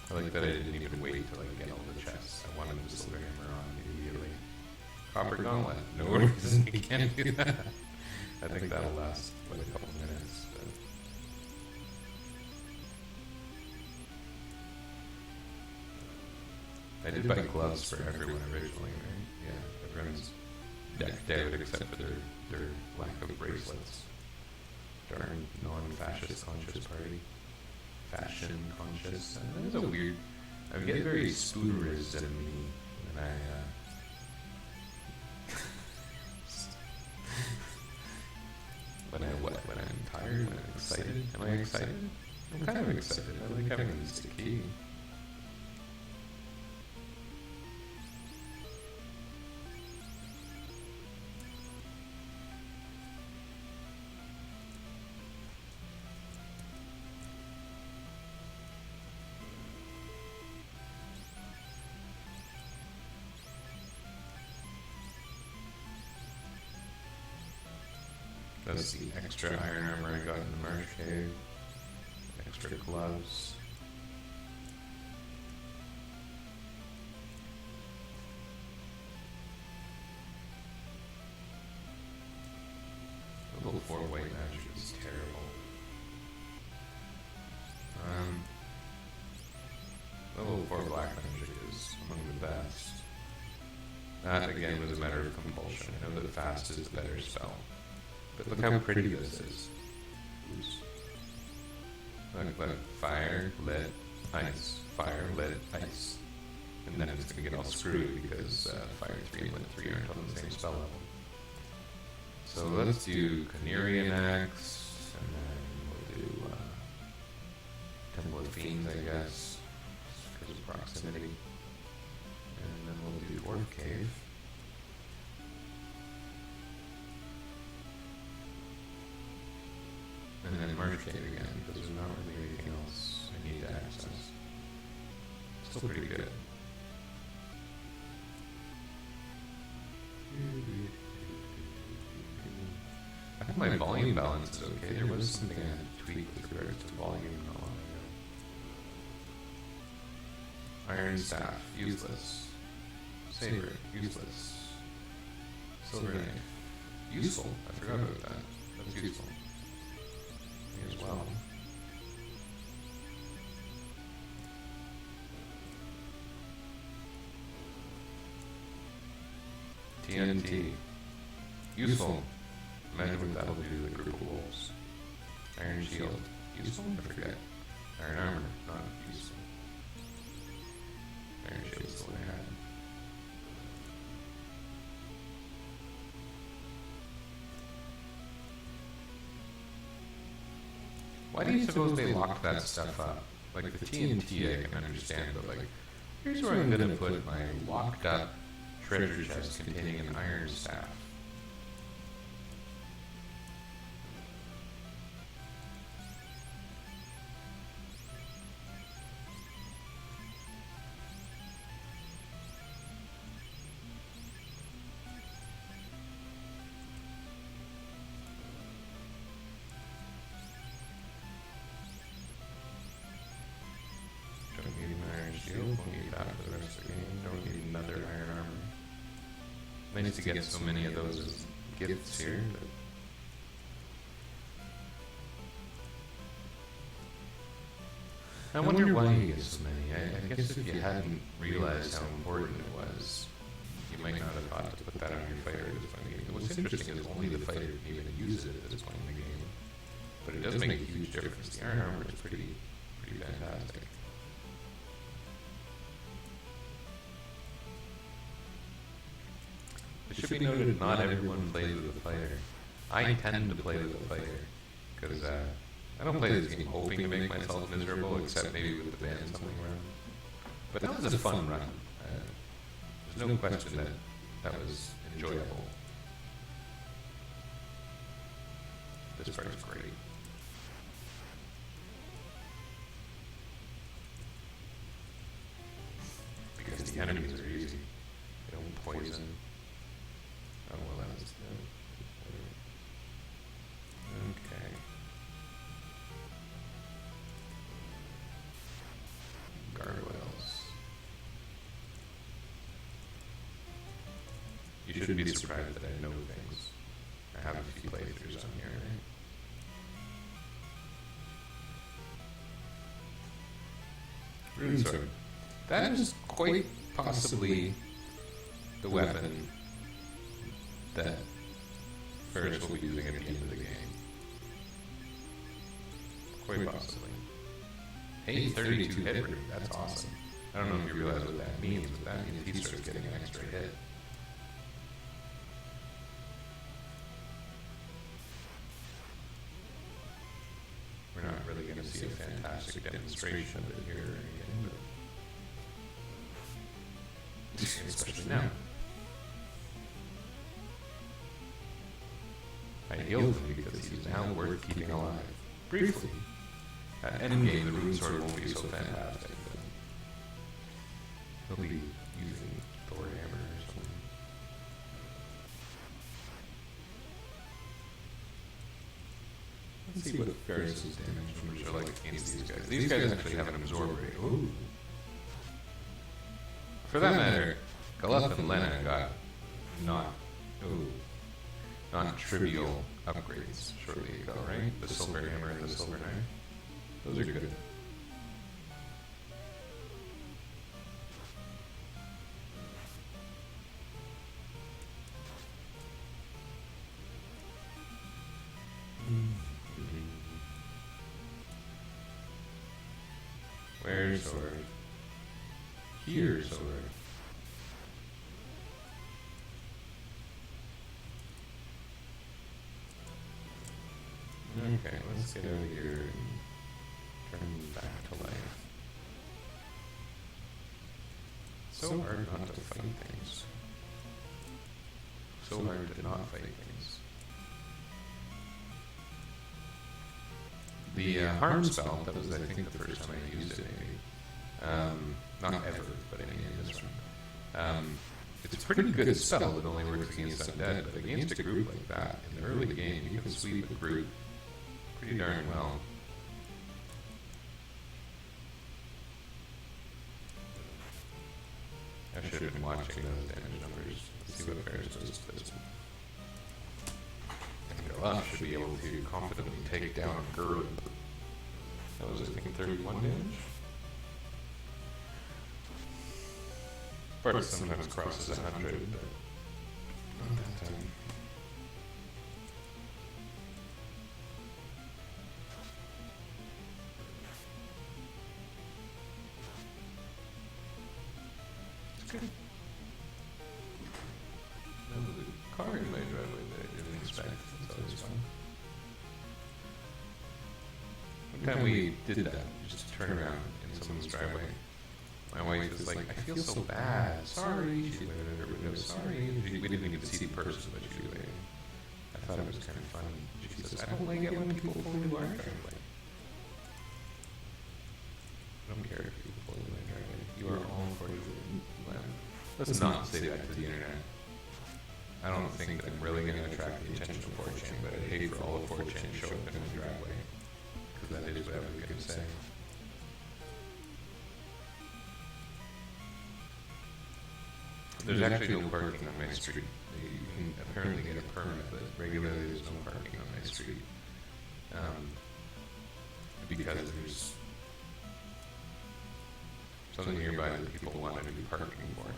I like that I didn't even wait to get all the chests. I wanted the Silver Hammer on immediately. Copper Gauntlet. No reason we can't do that. I think that'll last a couple minutes. I did buy gloves for everyone originally, right? Yeah, everyone's decked out except for their lack of bracelets. Darn non-fascist conscious party. Fashion conscious. That is a weird... I get very spoonerism in me when I... When I'm tired, when I'm excited. Am I excited? I'm kind of excited. I like having this key. That's the extra iron armor I got in the Marsh Cave. Extra gloves. Level 4 white magic is terrible. Level 4 black magic is among the best. That again was a matter of compulsion. I know that fast is the better spell. But look how pretty this is. Look, fire, lit, ice. Fire, lit, ice. And then it's going to get all screwed because fire 3 and lit 3 aren't on the same spell level. So let's do Canarian Axe, and then we'll do Temple of Fiends, I guess, because of proximity. And then we'll do Dwarf Cave. And then Marsh Cave again, because there's not really anything else I need to access. Still pretty good. I think my volume balance is okay. There was something I had to tweak with regards to volume not long ago. Iron Staff, useless. Saber, useless. Silver Knife, useful. I forgot about that. That's useful. As well. TNT. Useful. Imagine what that'll do to the group of wolves. Iron shield. Useful? I forget. Iron armor. Not useful. Iron shield's the one I had. Why do you suppose they locked that stuff up? Like the TNT I can understand, but like, here's where I'm gonna put my locked up treasure chest containing an iron staff. Nice to get so many of those as gifts here. But I wonder why he gets so many. I guess if you hadn't realized how important it was, you might not have thought to put that on your fighter at this point in the game. What's interesting is only the fighter can even use it at this point in the game. But it does make a huge difference. The iron armor is pretty fantastic. It should be noted not everyone plays with a fighter. I tend to play with a fighter, because I don't play this game hoping to make myself miserable, except maybe with the band something around. But that was a fun run. There's no question that was enjoyable. This part is great. Because the enemies are easy. They don't poison. Oh, well, that was okay. Gargoyles. You shouldn't be surprised that I know things. I have a few playthroughs on here, right? Rune sword. That is quite possibly the weapon that Ferris will be using at the end of the game. Quite possibly. Hey, 32 hit rate, that's awesome. I don't know if you realize what that means, but that means he starts getting an extra hit. We're not really going to see a fantastic demonstration of it here again, but especially now. I healed him because he's now worth keeping alive. Briefly. At endgame, the rune sword won't be so fantastic, but he'll be using Thor hammer or something. Let's see what Ferris's damage numbers are like against these guys. These guys actually have an absorb rate. Ooh. For that matter, Galuf and Lena got not trivial upgrades shortly ago, right? The silver hammer and the silver knife. Those are good. Where's sword? Here's sword. Okay, let's get out of here and turn back to life. So hard not to fight things. So hard to not fight things. The harm spell, that was I think the first time I used it maybe. Not ever, but in this run. It's a pretty good spell that only works against undead, but against a group like that, in the early game, you can sweep a group pretty darn well. I should have been watching those damage numbers. Let's see what Ferris does to this one. And Galuf should be able to confidently take down Gurud. That was, I think, 31 damage. Bart sometimes crosses 100, but not that time. good. No, the car in my driveway that I didn't expect. That's always fun. One time we did that, just to turn around in someone's driveway. My wife was like, I feel so bad. Sorry. She waved at her window. Sorry. We didn't even see the person, but she was waving. I thought it was kind of funny. She says, I don't like it when people pull into our driveway. I don't care if people pull into my driveway. You are all for the land. Let's not say that to the internet. I don't think that I'm really going to attract the attention of 4chan, but I'd hate for all of 4chan to show up in my driveway. Because that is what I was going to say. There's actually no parking on my street. You can apparently get a permit, but regularly there's no parking on my street. Because there's something nearby that people want to do parking for,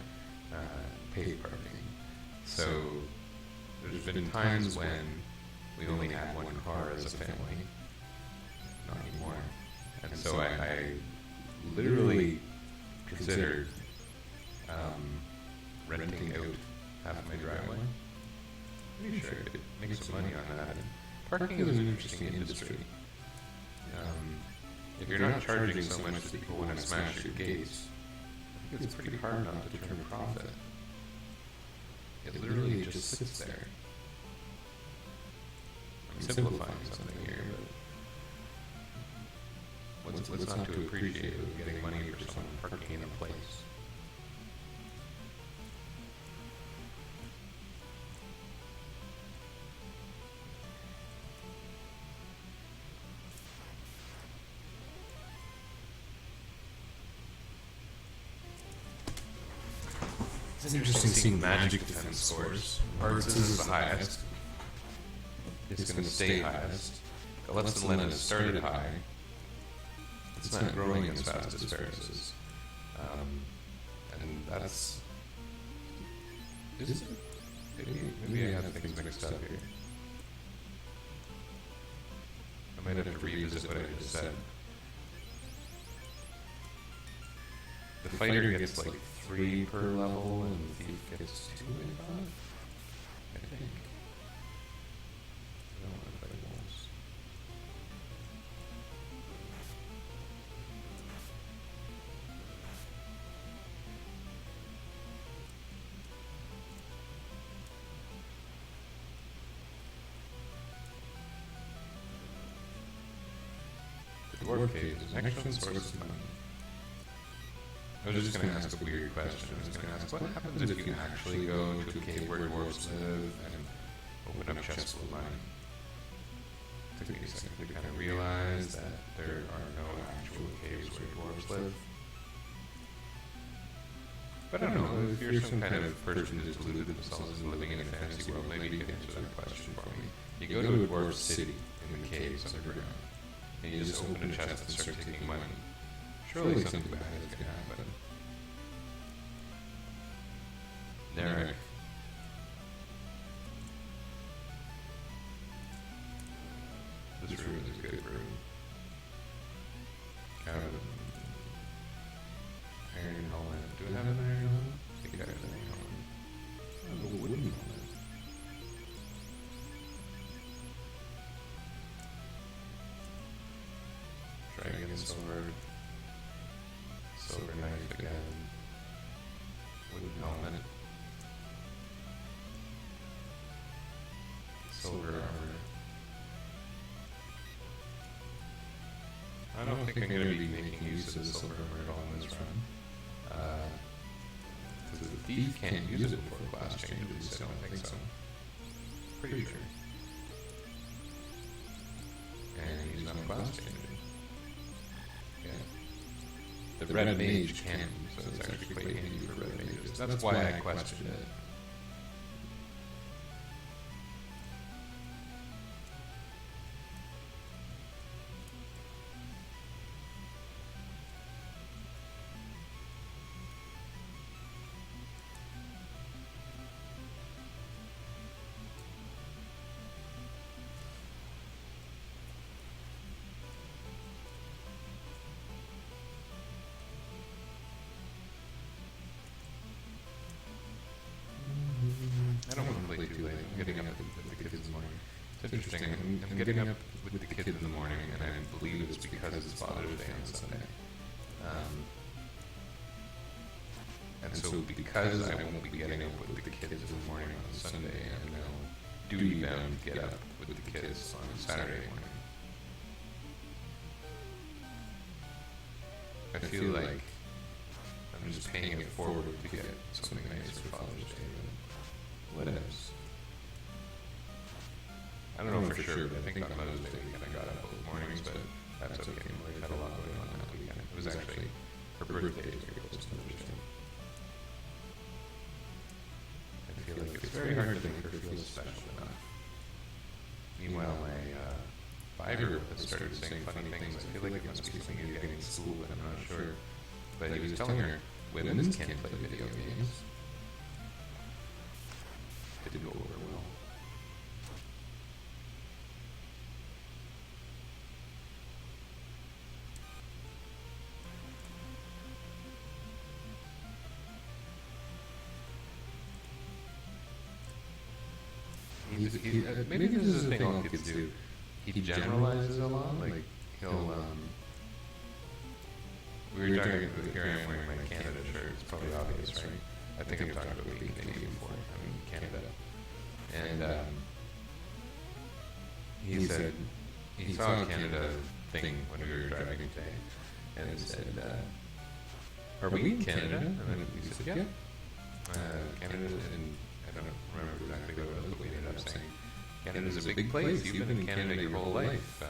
paid parking. So there's been times when we only had one car as a family, not anymore. And so I literally considered renting out half of my driveway. Pretty sure I could make some money on that. Parking is an interesting industry. If you're not charging so much that people want to smash your gates, I think it's pretty hard not to turn a profit. It literally just sits there. I'm simplifying something here, but what's not to appreciate with getting money for someone parking in a place? It's interesting seeing Magic defense scores. Ours is the highest. It's going to stay highest. Gillespie Lennon has started high. It's not growing as fast as Ferris's. And that's... Is it? Maybe I have things mixed up here. I might have to revisit what I just said. The fighter gets like 3 per level, and the thief gets 2, I think. I don't know what that was. The dwarf cave is an excellent source of money. I was just going to ask a weird question. I was going to ask, what happens if you actually go to a cave where dwarves live and open up chests full of money? It took me a second to kind of realize that there are no actual caves where dwarves live. But I don't know, if you're some kind of person who's deluded themselves into living in a fantasy world, maybe you can answer that question for me. You go to a dwarf city in the caves underground, and you just open a chest and start taking money. Surely something bad is going to happen. Derek. This room is a good room. Iron helmet. Do I have an iron helmet? I think I have an iron helmet. I have a wooden helmet. Dragon sword. Silver knife again. Wooden helmet. Silver armor. I don't think I'm going to be making use of the silver armor at all in this run. Because the thief can't use it before class change, at least I don't think so. Pretty sure. And he's not class changing. Yeah. The red mage can, so it's actually quite handy for red mages. That's why I questioned it. late. I'm getting up with the kids in the morning. It's interesting. I'm getting up with the kids in the morning, and I believe it's because it's Father's Day on Sunday. And so because I won't be getting up with the kids in the morning on Sunday, I'm now duty bound to get up with the kids on Saturday morning. I feel like I'm just paying it forward to get something nice for Father's Day, but whatevs. I don't know for sure, but I think on Mother's Day we kind of got up both mornings, but that's okay. We had a lot going on that weekend. It was actually her birthday is very close to Mother's Day. I feel like it's very hard to make her feel special enough. Meanwhile, my 5-year-old has started saying funny things. I feel like it must be something he's getting in school, but I'm not sure. But he was telling her, women's can't play video games. It didn't go over well. Maybe this is a thing all kids do. He generalizes a lot. Like, he'll, we were talking, here I am wearing my Canada shirt. It's probably obvious, right? I think I've talked about being Canadian before. I mean, Canada. And, he said, he saw a Canada thing when we were driving today. And he said, are we in Canada? And then we said, yeah. Canada, and I don't remember exactly what it was, but we ended up saying, Canada's a big place. You've been in Canada your whole life.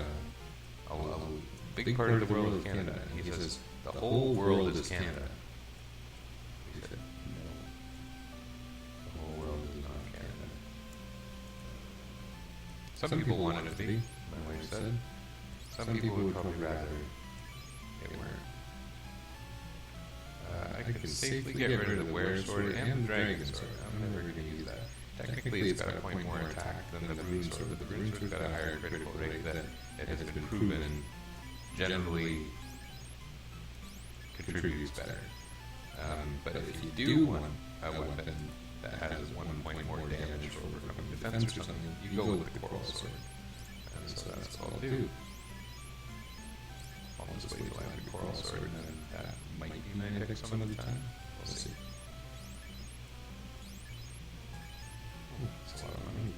A big part of the world is Canada. And he says, the whole world is Canada. He said, no. The whole world is not Canada. Some people want it to be, my wife said. Some people would probably rather it weren't. I can safely get rid of the Were sword and the Dragon sword. I'm never going to use that. Technically, it's got a point more attack than the Rune sword, but the Rune sword's got a higher critical rate that it has been proven generally contributes better. But if you do want a weapon that has 1 point more damage for overcoming defense or something, you go with the Coral sword. And so that's what I'll do. I'll just wait till I have the Coral sword, and then that might be my pick some of the time. We'll see. Ooh, that's a lot of money.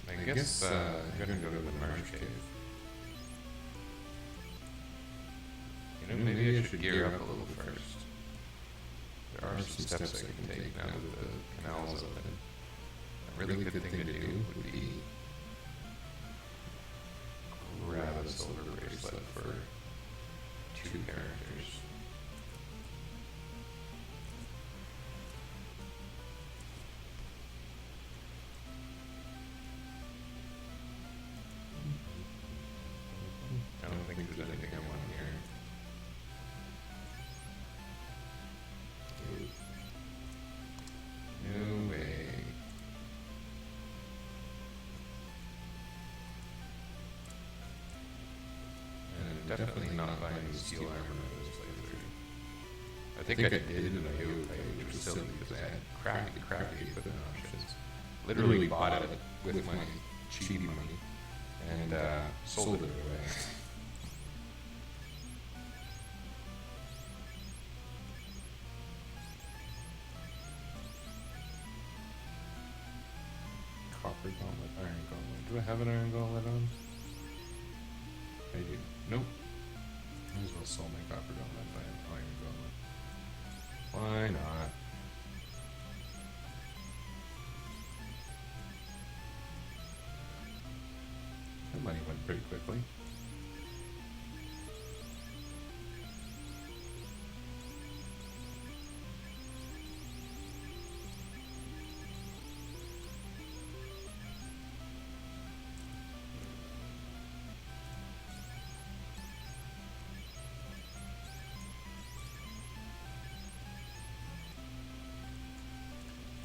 I guess I'm gonna go to the Marsh Cave. You know, maybe I should gear up a little first. There are some steps I can take now that the canal's open. A really good thing to do would be grab a silver bracelet for 2 characters. I don't think there's anything I want here. No way. Definitely not buying the steel armor in this playthrough. I think I did in the Yo play, which was silly because I had crappy equipment options. Literally bought it with my cheap money and sold it away. Copper gauntlet, iron gauntlet. Do I have an iron gauntlet on? I do. Nope. Might as well sell my copper gauntlet by an iron gauntlet. Why not? That money went pretty quickly.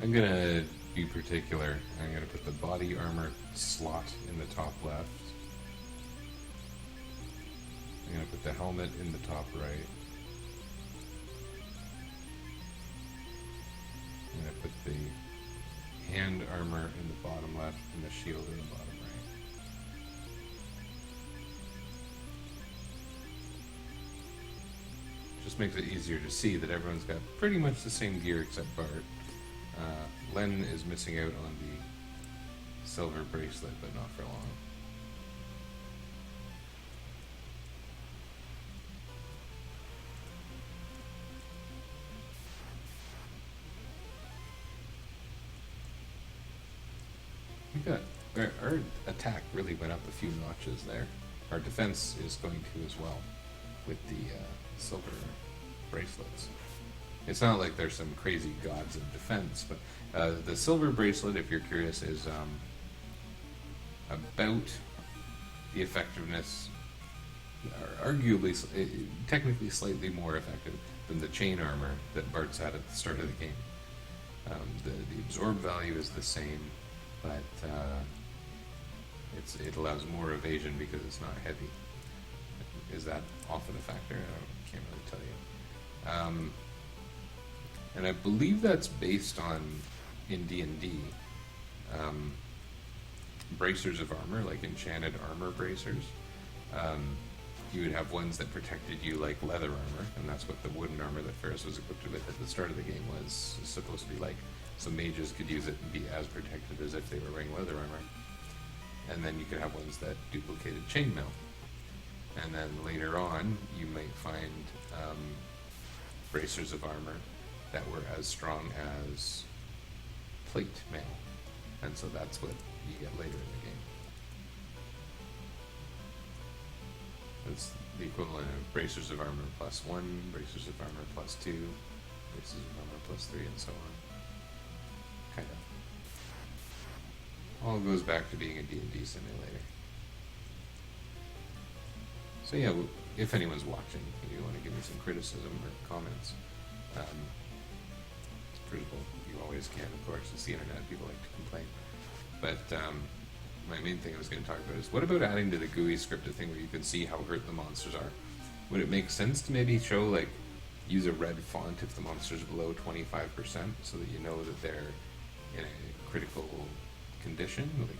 I'm gonna be particular. I'm gonna put the body armor slot in the top left. I'm gonna put the helmet in the top right. hand armor in the bottom left and the shield in the bottom right. Just makes it easier to see that everyone's got pretty much the same gear except Bart. Len is missing out on the silver bracelet, but not for long. Our attack really went up a few notches there. Our defense is going to as well with the silver bracelets. It's not like there's some crazy gods of defense, but the silver bracelet, if you're curious, is about the effectiveness, or arguably, technically slightly more effective than the chain armor that Bart's had at the start of the game. The absorb value is the same, but it allows more evasion because it's not heavy. Is that often a factor? I can't really tell you. And I believe that's based on, in D&D, bracers of armor, like enchanted armor bracers. You would have ones that protected you like leather armor, and that's what the wooden armor that Ferris was equipped with at the start of the game was supposed to be like. So mages could use it and be as protected as if they were wearing leather armor. And then you could have ones that duplicated chainmail. And then later on, you might find bracers of armor that were as strong as plate mail. And so that's what you get later in the game. It's the equivalent of bracers of armor +1, bracers of armor +2, bracers of armor +3, and so on. Kind of. All goes back to being a D&D simulator. So yeah, if anyone's watching and you want to give me some criticism or comments, it's pretty cool. You always can, of course. It's the internet. People like to complain. But my main thing I was going to talk about is, what about adding to the GUI scripted thing where you can see how hurt the monsters are? Would it make sense to maybe show, like, use a red font if the monster's below 25% so that you know that they're in a critical condition? Like,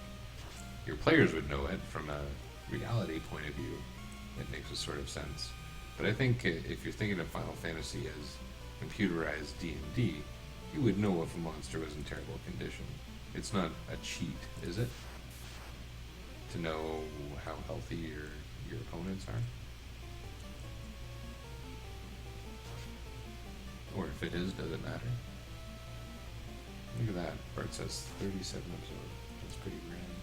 your players would know it from a reality point of view. It makes a sort of sense. But I think if you're thinking of Final Fantasy as computerized D&D, you would know if a monster was in terrible condition. It's not a cheat, is it? To know how healthy your opponents are? Or if it is, does it matter? Look at that. Bart says 37 absorb. That's pretty grand.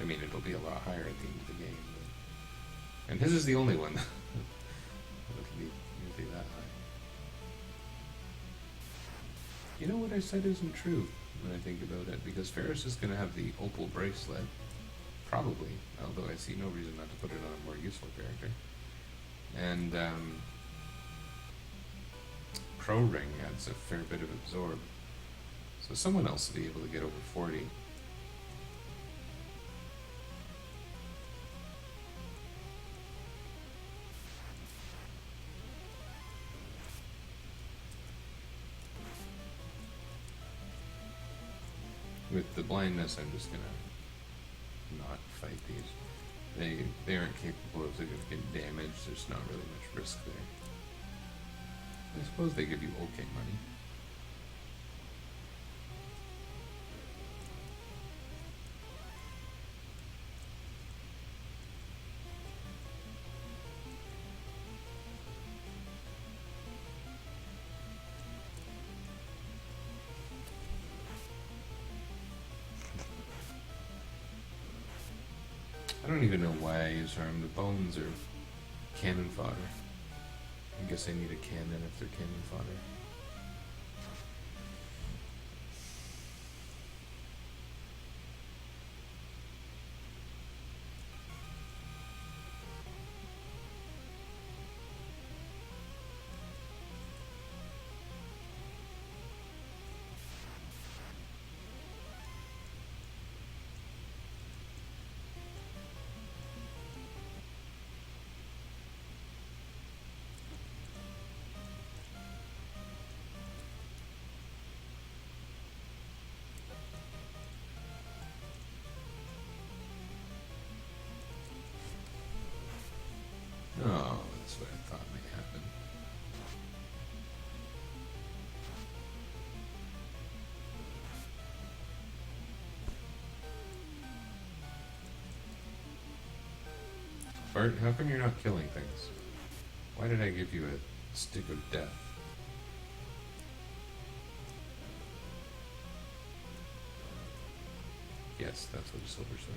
I mean, it'll be a lot higher at the end of the game. But... And his is the only one that'll be usually that high. You know what I said isn't true when I think about it, because Ferris is going to have the opal bracelet. Probably, although I see no reason not to put it on a more useful character. And Pro Ring adds a fair bit of absorb. So someone else will be able to get over 40. With the blindness, I'm just gonna not fight these. They aren't capable of significant damage. There's not really much risk there. I suppose they give you okay money. I don't even know why I use arm. The bones are cannon fodder. I guess I need a cannon if they're cannon fodder. Bart, how come you're not killing things? Why did I give you a stick of death? Yes, that's what a silver sword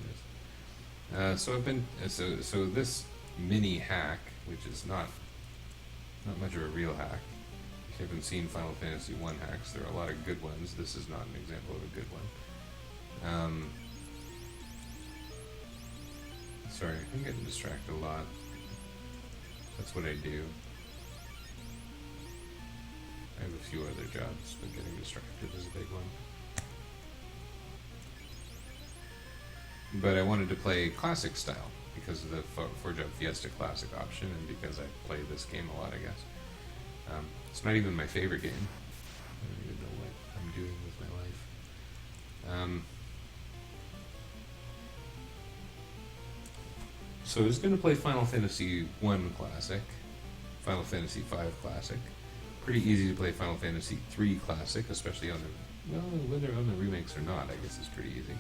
is. So I've been so this mini hack, which is not much of a real hack. If you haven't seen Final Fantasy 1 hacks, there are a lot of good ones. This is not an example of a good one. Sorry, I'm getting distracted a lot. That's what I do. I have a few other jobs, but getting distracted is a big one. But I wanted to play classic style because of the Forge Up Fiesta classic option, and because I play this game a lot, I guess. It's not even my favorite game. I don't even know what I'm doing with my life. So I was going to play Final Fantasy 1 Classic, Final Fantasy 5 Classic. Pretty easy to play Final Fantasy 3 Classic, especially on the, well, whether on the remakes or not, I guess is pretty easy.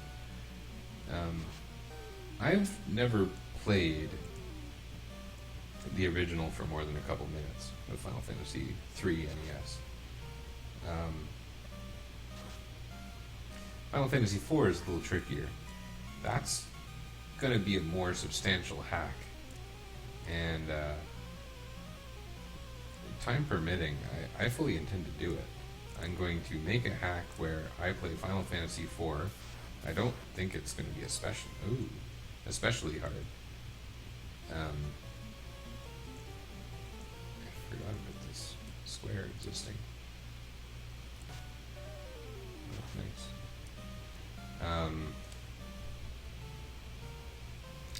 I've never played the original for more than a couple minutes of Final Fantasy 3 NES. Final Fantasy 4 is a little trickier. That's going to be a more substantial hack, and time permitting, I fully intend to do it. I'm going to make a hack where I play Final Fantasy 4. I don't think it's going to be especially hard. I forgot about this square existing. Oh, nice.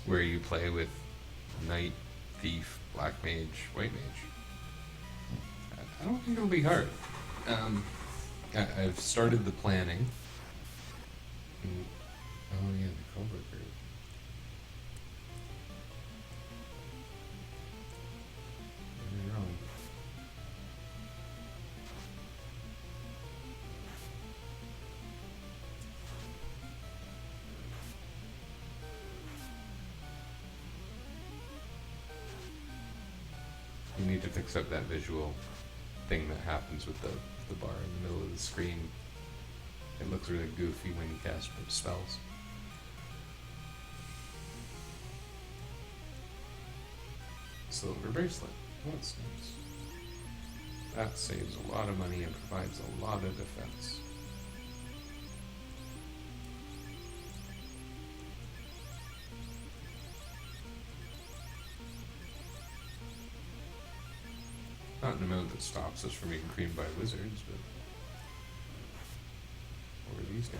Where you play with Knight, Thief, Black Mage, White Mage. I don't think it'll be hard. I've started the planning. Oh yeah, the Cobra Group. You're wrong. You need to fix up that visual thing that happens with the bar in the middle of the screen. It looks really goofy when you cast spells. Silver bracelet. Oh, that's nice. That saves a lot of money and provides a lot of defense. Not an amount that stops us from being creamed by wizards, but... Or these guys.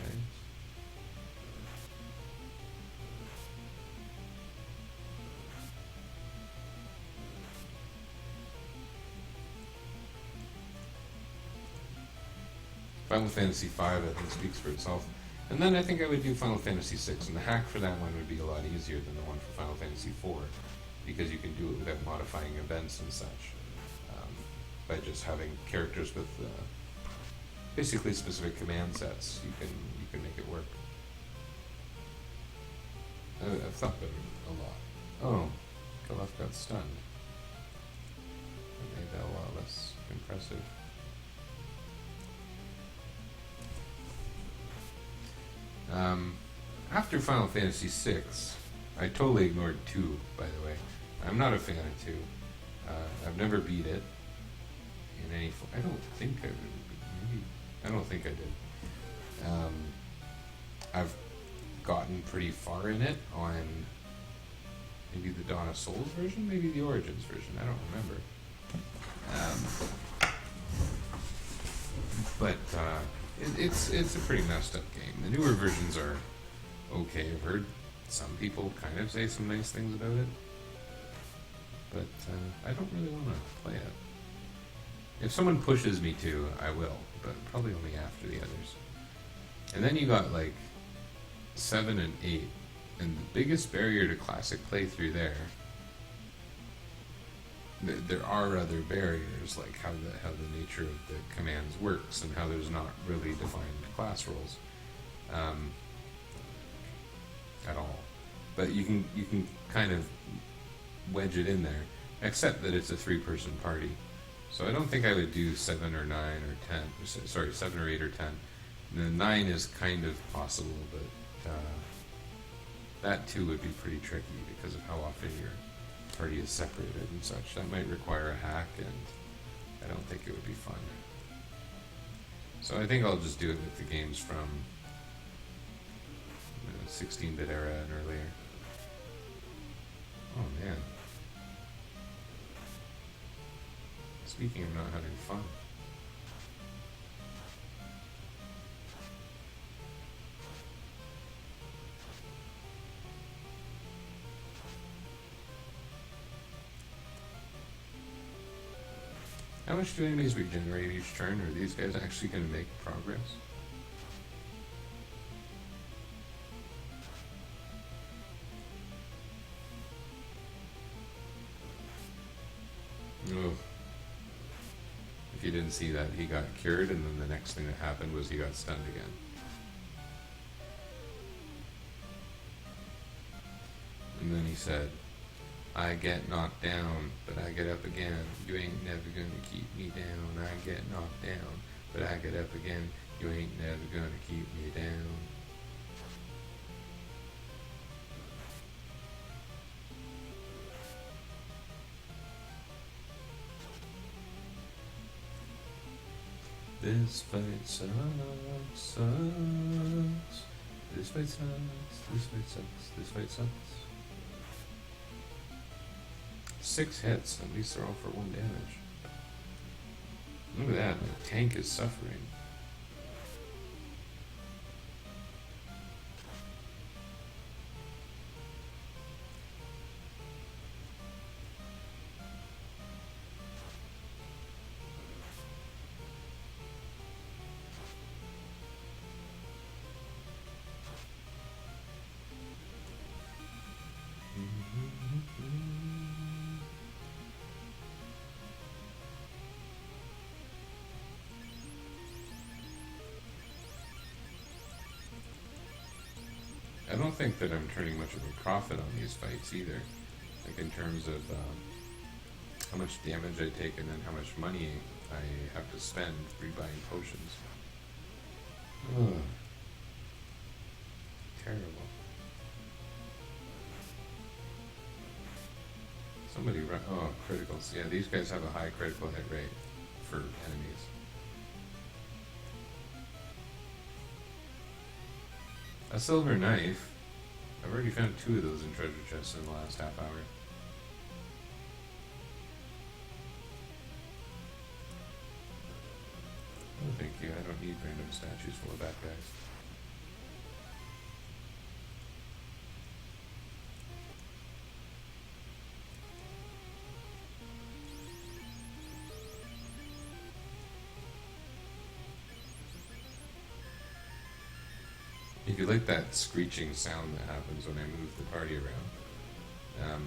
Final Fantasy V, I think, speaks for itself. And then I think I would do Final Fantasy VI, and the hack for that one would be a lot easier than the one for Final Fantasy IV, because you can do it without modifying events and such, by just having characters with basically specific command sets. You can make it work. I've thought about it a lot. Oh, Kalef got stunned. That made that a lot less impressive. After Final Fantasy VI, I totally ignored 2, by the way. I'm not a fan of 2. I've never beat it in any form. I don't think I did. I've gotten pretty far in it on maybe the Dawn of Souls version, maybe the Origins version. I don't remember. But it's a pretty messed up game. The newer versions are okay. I've heard some people kind of say some nice things about it, but I don't really want to play it. If someone pushes me to, I will, but probably only after the others. And then you got like 7 and 8, and the biggest barrier to classic playthrough there are other barriers, like how the nature of the commands works, and how there's not really defined class roles at all. But you can kind of wedge it in there, except that it's a three-person party. So I don't think I would do 7 or 9 or 10. Sorry, 7 or 8 or 10. And the 9 is kind of possible, but that too would be pretty tricky because of how often your party is separated and such. That might require a hack, and I don't think it would be fun. So I think I'll just do it with the games from 16-bit era and earlier. Oh man. Speaking of not having fun. How much do enemies regenerate each turn? Are these guys actually going to make progress? Oh. If you didn't see that, he got cured, and then the next thing that happened was he got stunned again. And then he said, I get knocked down, but I get up again. You ain't never gonna keep me down. I get knocked down, but I get up again. You ain't never gonna keep me down. This fight sucks. This fight sucks. This fight sucks. This fight sucks. 6 hits, at least they're all for 1 damage. Look at that, my tank is suffering. I don't think that I'm turning much of a profit on these fights either. Like in terms of how much damage I take and then how much money I have to spend rebuying potions. Ugh. Terrible. Somebody run. Oh, criticals. Yeah, these guys have a high critical hit rate for enemies. A silver knife. I've already found 2 of those in treasure chests in the last half hour. Oh, thank you. I don't need random statues full of bad guys. If you like that screeching sound that happens when I move the party around,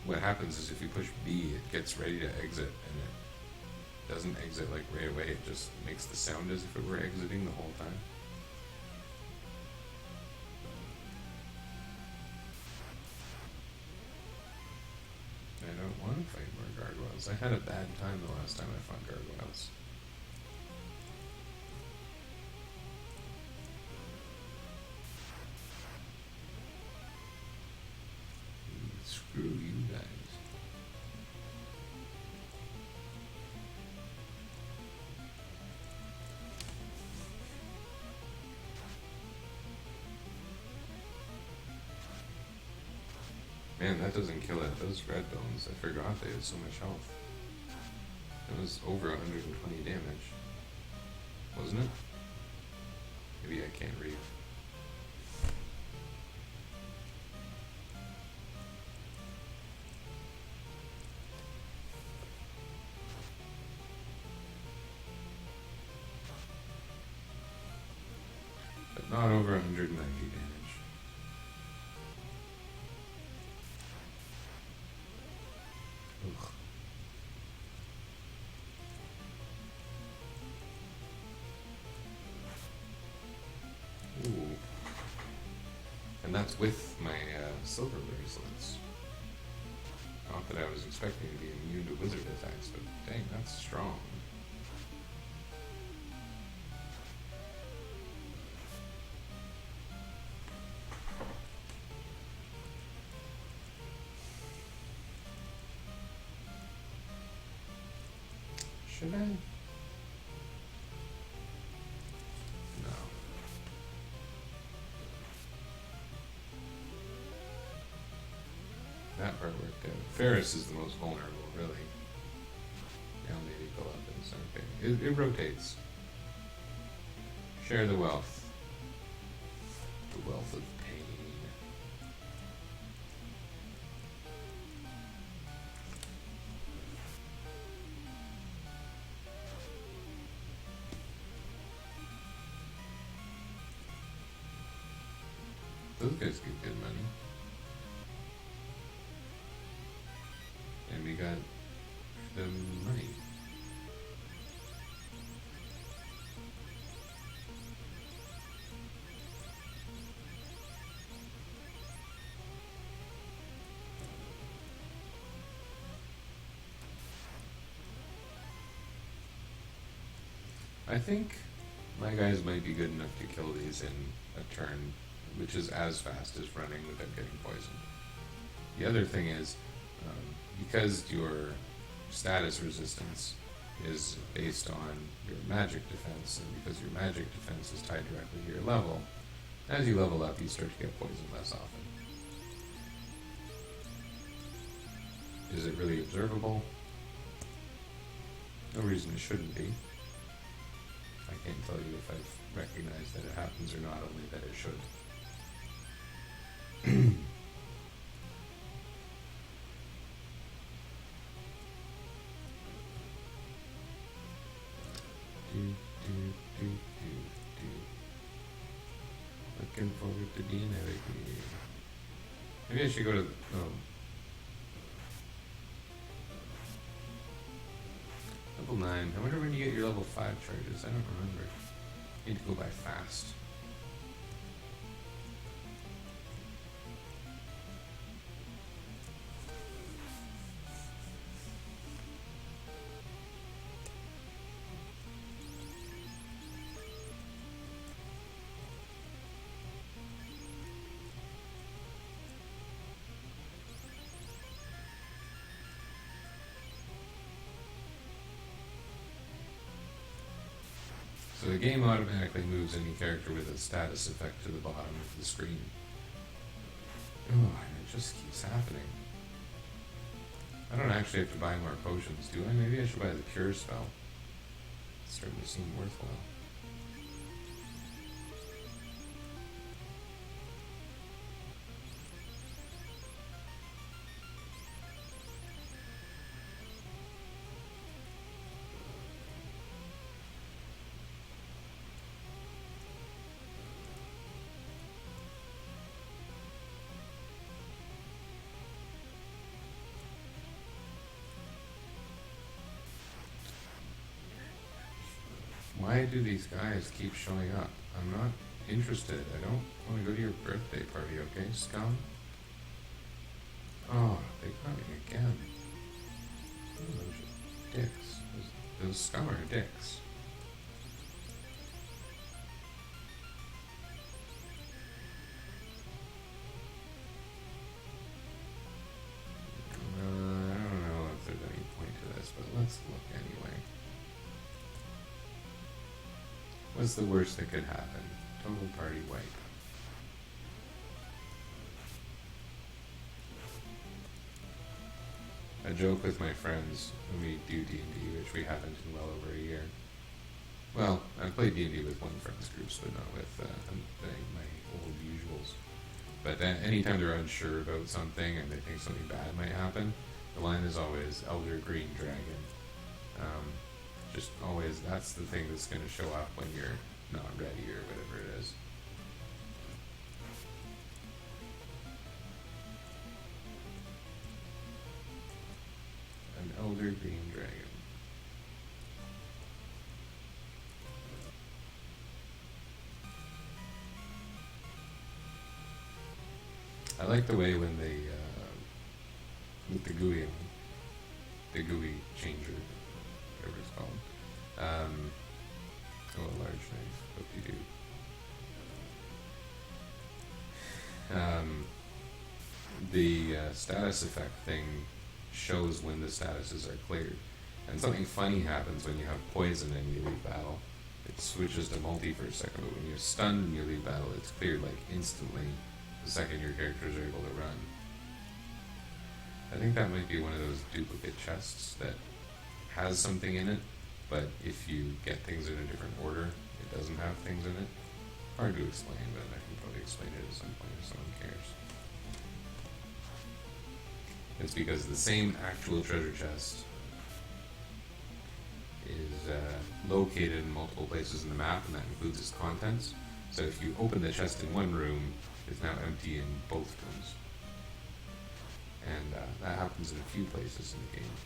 what happens is if you push B, it gets ready to exit, and it doesn't exit like right away, it just makes the sound as if it were exiting the whole time. I don't want to fight more gargoyles. I had a bad time the last time I fought gargoyles. Screw you guys. Man, that doesn't kill it. Those red bones, I forgot they had so much health. It was over 120 damage. Wasn't it? Maybe I can't read. But not over 190 damage. Ugh. Ooh. And that's with my silver bracelets. Not that I was expecting to be immune to wizard attacks, but dang, that's strong. Should I? No. That part worked out. Ferris is the most vulnerable, really. Yeah, maybe go up and okay. It rotates. Share the wealth. The wealth of pain. Those guys get good money. And we got the money. I think my guys might be good enough to kill these in a turn, which is as fast as running without getting poisoned. The other thing is, because your status resistance is based on your magic defense, and because your magic defense is tied directly to your level, as you level up, you start to get poisoned less often. Is it really observable? No reason it shouldn't be. I can't tell you if I've recognized that it happens or not, only that it should. Looking forward to being out here. Maybe I should go to the, level 9. I wonder when you get your level 5 charges. I don't remember. You need to go by fast. So the game automatically moves any character with a status effect to the bottom of the screen. Oh, and it just keeps happening. I don't actually have to buy more potions, do I? Maybe I should buy the Cure spell. It's starting to seem worthwhile. Why do these guys keep showing up? I'm not interested. I don't want to go to your birthday party, okay, scum? Oh, they got me again. Oh, those dicks. Those scum are dicks. I don't know if there's any point to this, but let's look anyway. What's the worst that could happen? Total party wipe. I joke with my friends when we do D&D, which we haven't in well over a year. Well, I've played D&D with one friends groups, but not with my old usuals. But anytime they're unsure about something and they think something bad might happen, the line is always Elder Green Dragon. Just always, that's the thing that's going to show up when you're not ready or whatever it is. An Elder Green Dragon. I like the way when they, with the GUI changer, whatever it's called. Oh, a large knife. What do you do? The status effect thing shows when the statuses are cleared. And something funny happens when you have poison and you leave battle. It switches to multi for a second, but when you're stunned and you leave battle, it's cleared like instantly the second your characters are able to run. I think that might be one of those duplicate chests that has something in it, but if you get things in a different order, it doesn't have things in it. Hard to explain, but I can probably explain it at some point if someone cares. It's because the same actual treasure chest is located in multiple places in the map, and that includes its contents. So if you open the chest in one room, it's now empty in both rooms. And that happens in a few places in the game.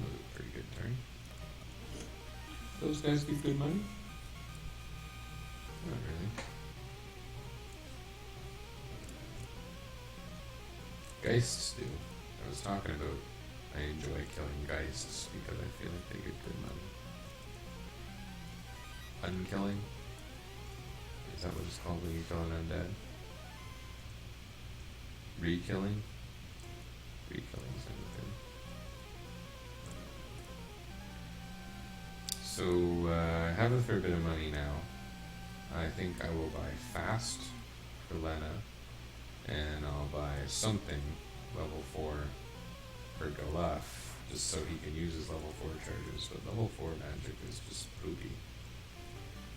That was a pretty good turn. Those guys give good money? Not really. Geists do. I was talking about I enjoy killing geists because I feel like they get good money. Unkilling? Is that what it's called when you kill an undead? Re-killing? Re-killing sounds good. So, I have a fair bit of money now. I think I will buy Fast for Lena, and I'll buy something level 4 for Galuf, just so he can use his level 4 charges, but level 4 magic is just poopy.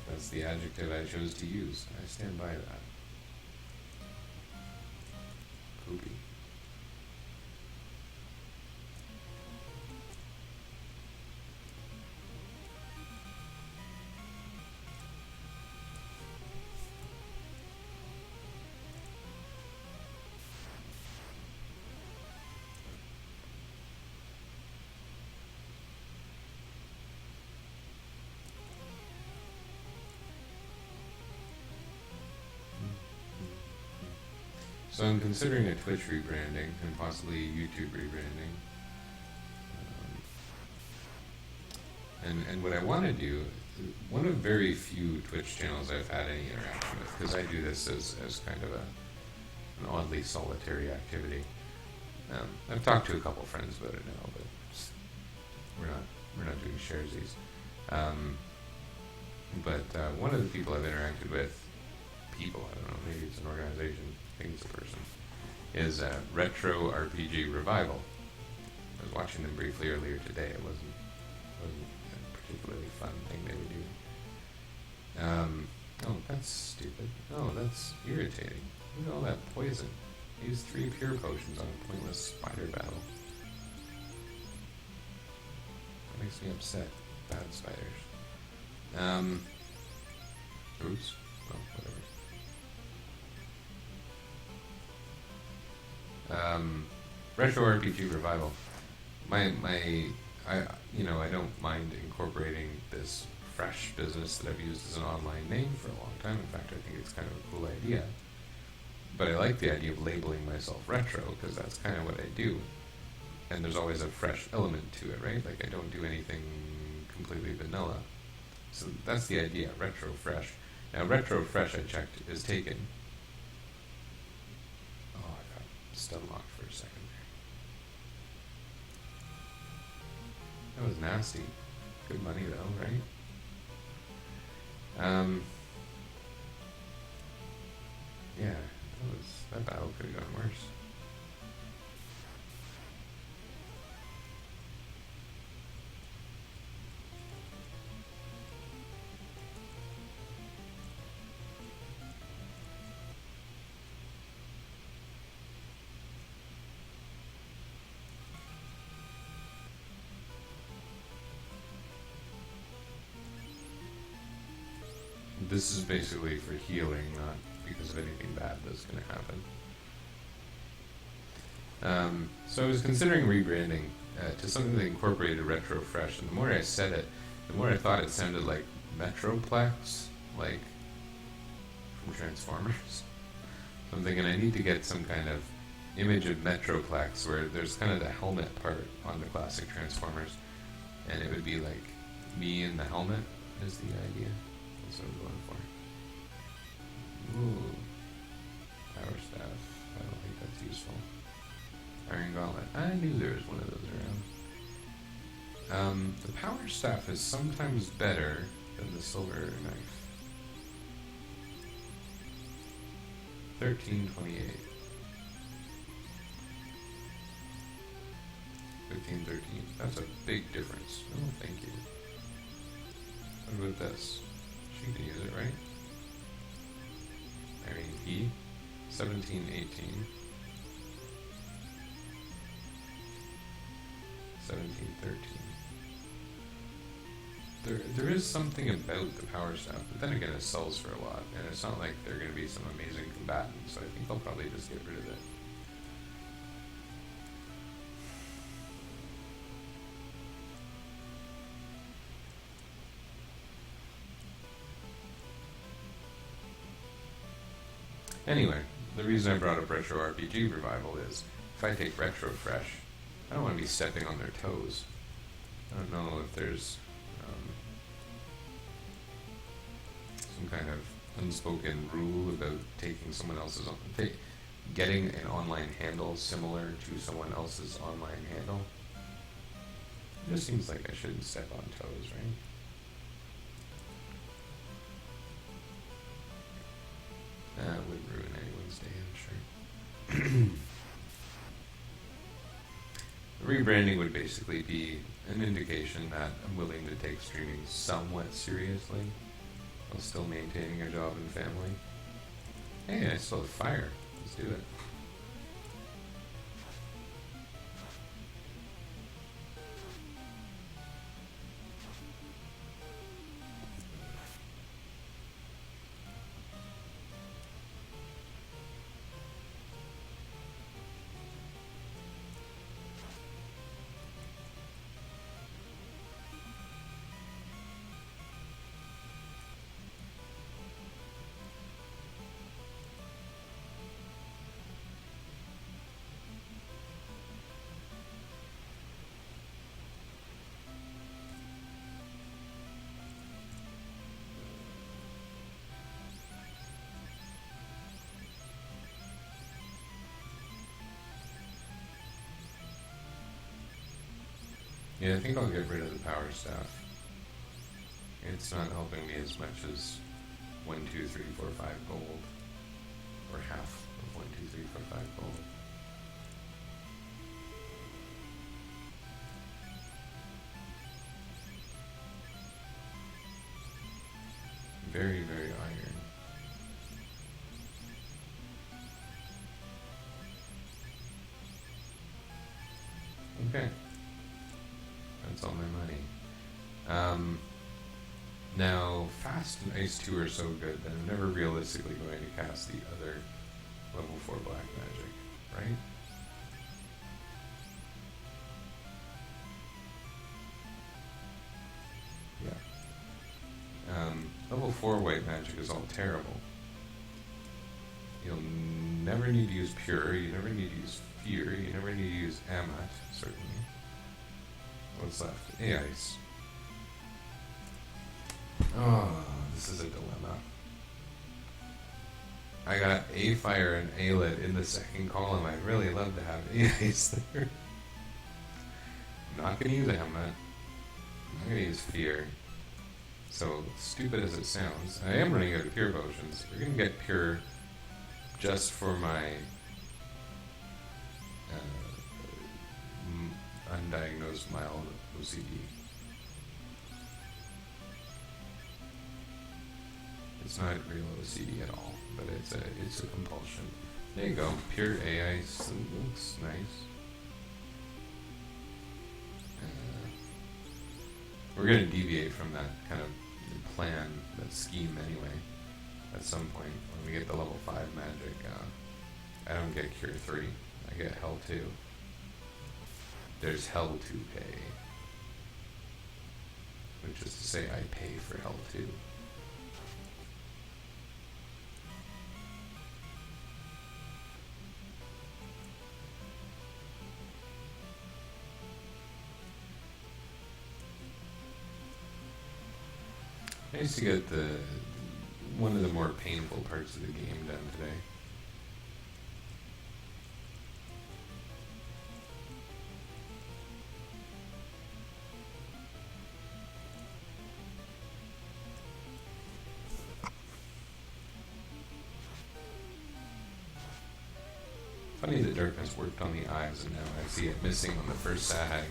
That's the adjective I chose to use. I stand by that. Poopy. So I'm considering a Twitch rebranding and possibly a YouTube rebranding. And what I want to do, one of very few Twitch channels I've had any interaction with, because I do this as kind of an oddly solitary activity. I've talked to a couple friends about it now, but we're not doing sharesies. But one of the people I've interacted with, I don't know, maybe it's an organization, I think it's a person, is Retro RPG Revival. I was watching them briefly earlier today. It wasn't a particularly fun thing they were doing. Oh, that's stupid. Oh, that's irritating. Look at all that poison. I used 3 pure potions on a pointless spider battle. That makes me upset. Bad spiders. Oops. Oh, whatever. Retro RPG Revival. I don't mind incorporating this fresh business that I've used as an online name for a long time. In fact, I think it's kind of a cool idea. But I like the idea of labeling myself retro, because that's kind of what I do. And there's always a fresh element to it, right? Like, I don't do anything completely vanilla. So that's the idea, retro fresh. Now, retro fresh, I checked, is taken. Oh, I got stun locked for a second there. That was nasty. Good money, though, right? Yeah, that battle could have gone worse. This is basically for healing, not because of anything bad that's going to happen. So I was considering rebranding to something that incorporated retro fresh, and the more I said it, The more I thought, it sounded like Metroplex, like from Transformers. So I'm thinking I need to get some kind of image of Metroplex where there's kind of the helmet part on the classic Transformers, and it would be like me in the helmet is the idea. That's what I'm going for. Ooh. Power staff. I don't think that's useful. Iron gauntlet. I knew there was one of those around. The power staff is sometimes better than the silver knife. 1328. 1513. That's a big difference. Oh, thank you. What about this? She can use it, right? I mean, he. 1718. 1713. There is something about the power staff, but then again, it sells for a lot, and it's not like they're going to be some amazing combatant, so I think I'll probably just get rid of it. Anyway, the reason I brought up Retro RPG Revival is, if I take Retro Fresh, I don't want to be stepping on their toes. I don't know if there's some kind of unspoken rule about taking someone else's getting an online handle similar to someone else's online handle. It just seems like I shouldn't step on toes, right? That wouldn't ruin anyone's day, I'm sure. Rebranding would basically be an indication that I'm willing to take streaming somewhat seriously while still maintaining a job and family. Hey, I still have fire. Let's do it. Yeah, I think I'll get rid of the power staff. It's not helping me as much as 1, 2, 3, 4, 5 gold. Or half of 1, 2, 3, 4, 5 gold. Very, very iron. Okay. That's all my money. Now, Fast and Ice 2 are so good that I'm never realistically going to cast the other level 4 black magic, right? Yeah. Level 4 white magic is all terrible. You'll never need to use Pure, you never need to use Fear, you never need to use Amat, certainly. What's left? A-Ice. Oh, this is a dilemma. I got A Fire and A Lit in the second column. I'd really love to have A-Ice there. I'm not going to use Amat. I'm not going to use Fear. So, stupid as it sounds, I am running out of Pure potions. We're going to get Pure just for my undiagnosed mild OCD. It's not real OCD at all, but it's a compulsion. There you go, Pure A-Ice. Looks nice. We're going to deviate from that kind of plan, that scheme anyway, at some point. When we get the level 5 magic, I don't get Cure 3, I get Hell 2. There's hell to pay. which is to say I pay for L2. Nice to get one of the more painful parts of the game done today. Funny that darkness worked on the eyes and now I see it missing on the first sag.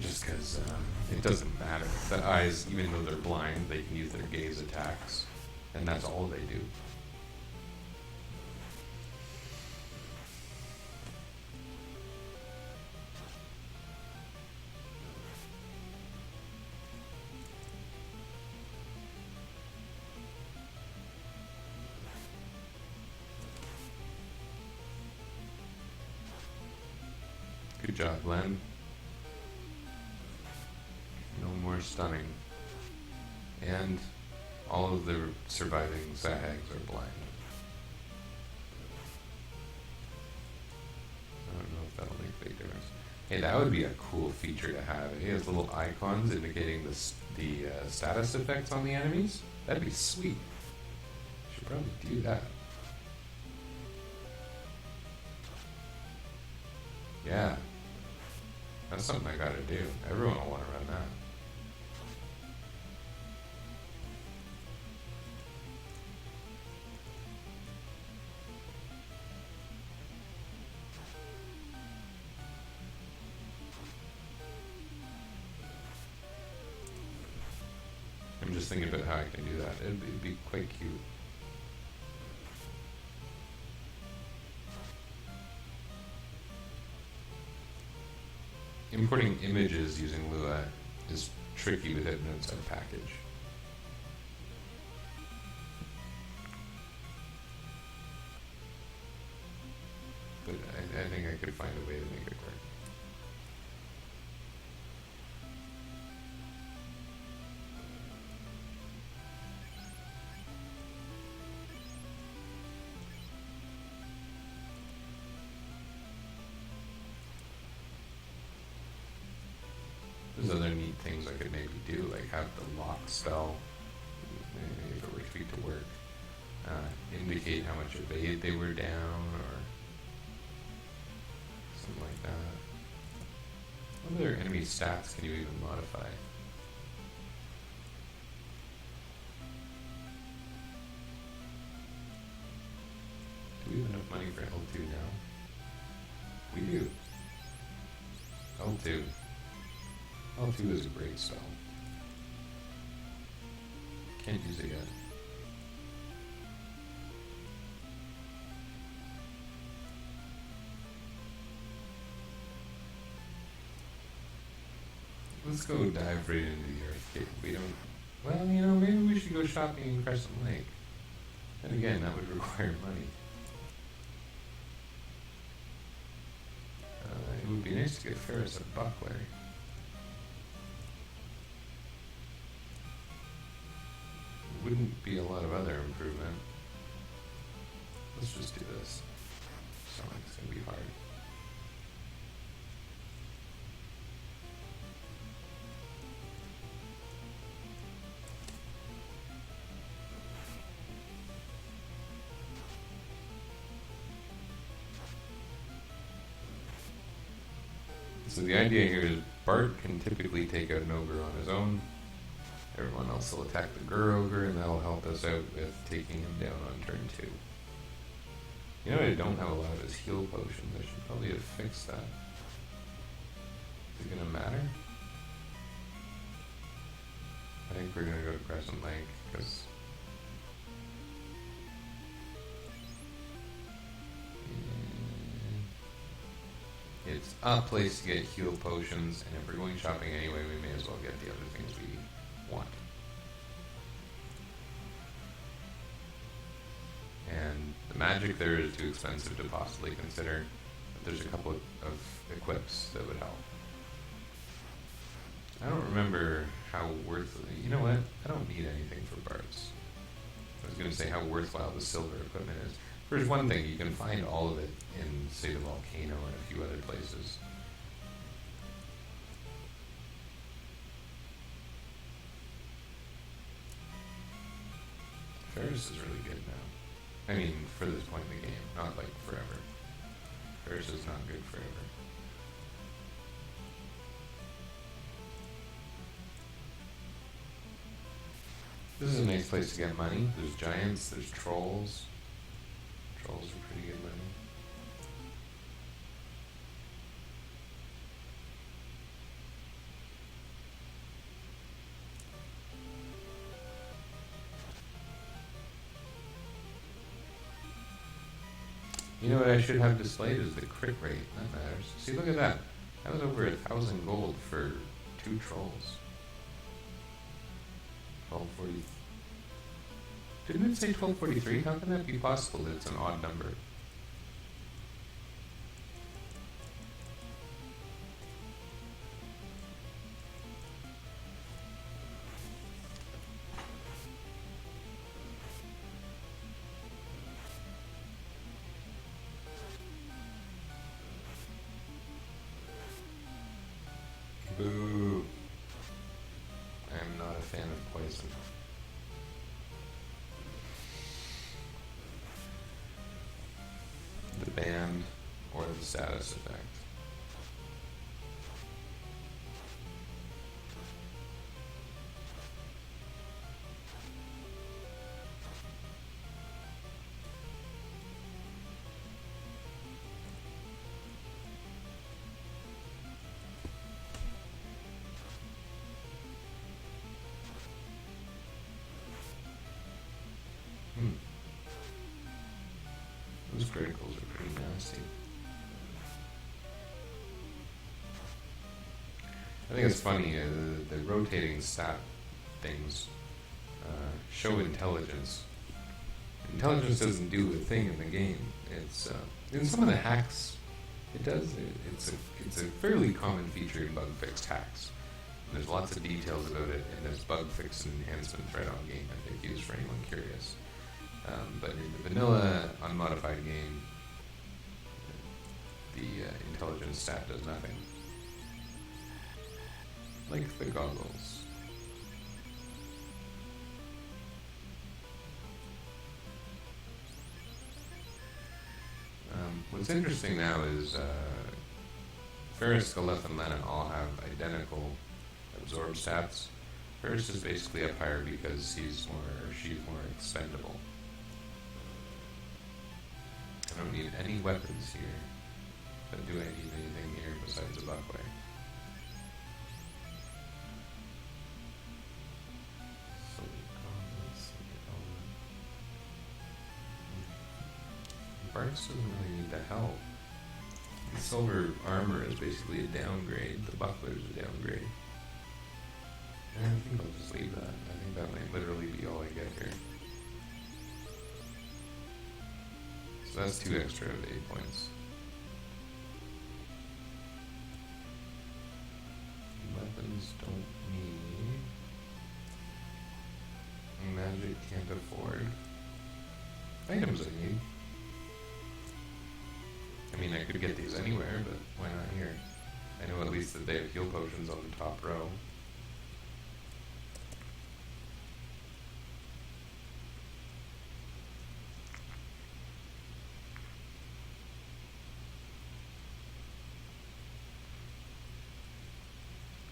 Just because it doesn't matter. The eyes, even though they're blind, they can use their gaze attacks. And that's all they do. Good job, Glenn. No more stunning. And all of the surviving Zahags are blind. I don't know if that'll make a big difference. Hey, that would be a cool feature to have. It has little icons indicating the status effects on the enemies. That'd be sweet. Should probably do that. Yeah. That's something I gotta do. Everyone will want to run that. I'm just thinking about how I can do that. It'd be quite cute. Importing images using Lua is tricky without an outside package. But I think I could find a way to make it work. There's other neat things I could maybe do, like have the lock spell, if it were to work, indicate how much evade they were down, or something like that. What other enemy stats can you even modify? Do we have enough money for L2 now? We do. L2. L2 is a great spell. Can't use it yet. Let's go dive right into the Earth Cave. We don't... Well, you know, maybe we should go shopping in Crescent Lake. And again, that would require money. It would be nice to get Ferris a buckler. Wouldn't be a lot of other improvement. Let's just do this. Sounds like it's gonna be hard. So the idea here is Bart can typically take out an ogre on his own. Everyone else will attack the Gur-Ogre, and that'll help us out with taking him down on turn 2. You know, I don't have a lot of his heal potions. I should probably have fixed that. Is it gonna matter? I think we're gonna go to Crescent Lake, because... it's a place to get heal potions, and if we're going shopping anyway, we may as well get the other things we want. And the magic there is too expensive to possibly consider, but there's a couple of equips that would help. I don't remember how worth. You know what? I don't need anything for bards. I was going to say how worthwhile the silver equipment is. There's one thing, you can find all of it in, say, the volcano and a few other places. Ferris is really good now. I mean, for this point in the game, not like forever. Ferris is not good forever. This is a nice place to get money. There's giants, there's trolls. Trolls are pretty good money. You know what I should have displayed is the crit rate. That matters. See, look at that. That was over 1,000 gold for 2 trolls. 1240. Didn't it say 1243? How can that be possible that it's an odd number? Boo. I am not a fan of poison. The band or the status effect. Those criticals are pretty nasty. I think it's funny, the rotating stat things show intelligence. Intelligence doesn't do a thing in the game. It's in some of the hacks, it does. It's a fairly common feature in bug fixed hacks. And there's lots of details about it, and there's bug fix and enhancement thread on game I think used for anyone curious. But in the vanilla unmodified game, the intelligence stat does nothing. Like the goggles. What's interesting now is Ferris, Galef, and Lennon all have identical absorb stats. Ferris is basically up higher because she's more expendable. I don't need any weapons here, but do I need anything here besides a buckway? So, let's see. Barks doesn't really need the help. The silver armor is basically a downgrade. The buckler is a downgrade. And I think I'll just leave that. I think that might literally be all I get here. So that's 2 extra of 8 points. Weapons don't need. Magic can't afford. Items I need. I mean, I could get these anywhere, but why not here? I know at least that they have heal potions on the top row.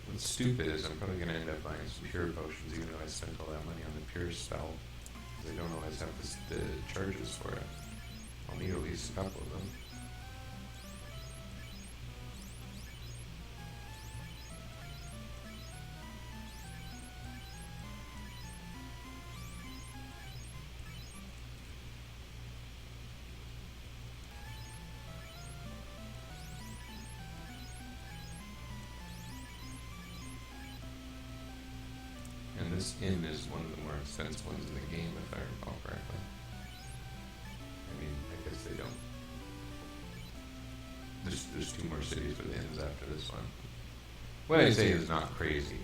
What's stupid is I'm probably going to end up buying some pure potions even though I spent all that money on the pure spell. Because I don't always have the charges for it. I'll need at least a couple of them. This inn is one of the more expensive ones in the game, if I recall correctly. I mean, I guess they don't. There's 2 more cities with inns after this one. what I say is not crazy.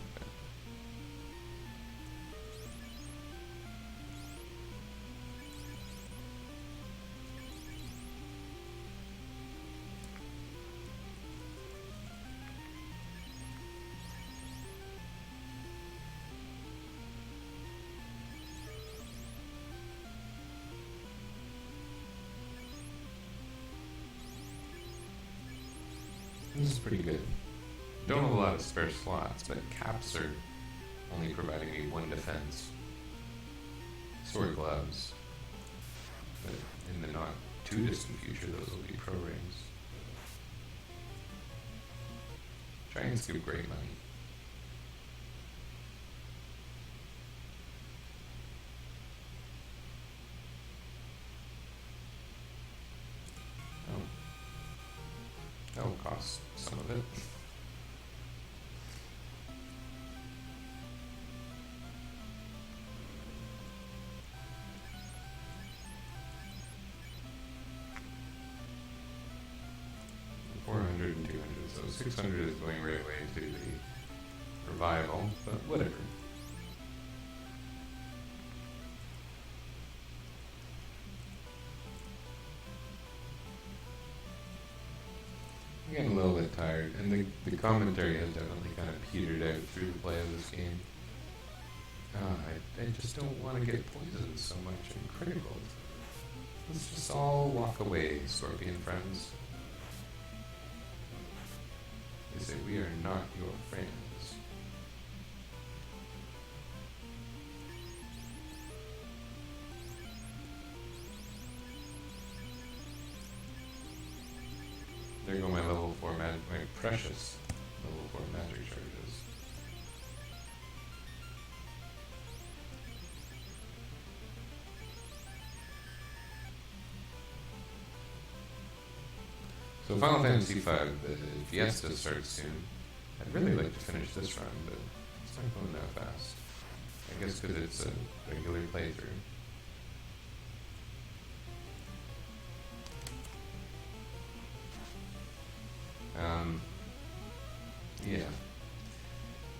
This is pretty good. Don't have a lot of spare slots, but caps are only providing me one defense. Sword gloves. But in the not too distant future, those will be pro rings. Giants give great money. Oh. That will cost some of it. And 200, so 600 is going right away to the revival, but whatever. I'm getting a little bit tired, and the commentary has definitely kind of petered out through the play of this game. I just don't want to get poisoned so much in critical. Let's just all walk away, Scorpion friends. They say we are not your friends. There go my level 4 my precious level 4 magic charges. So Final Fantasy V, the Fiesta starts soon. I'd really like to finish this run, but it's not going that fast. I guess because it's a regular playthrough. Yeah.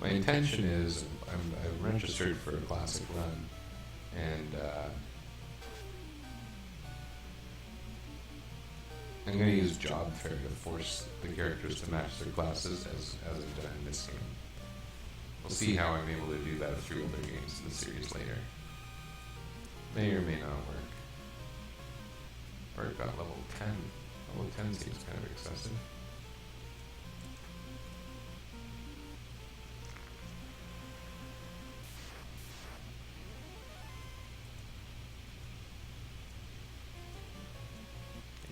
My intention is I'm registered for a classic run, and I'm going to use job fair to force the characters to match their classes as I've done in this game. We'll see how I'm able to do that through other games in the series later. May or may not work. Or it got level 10. Level 10 seems kind of excessive.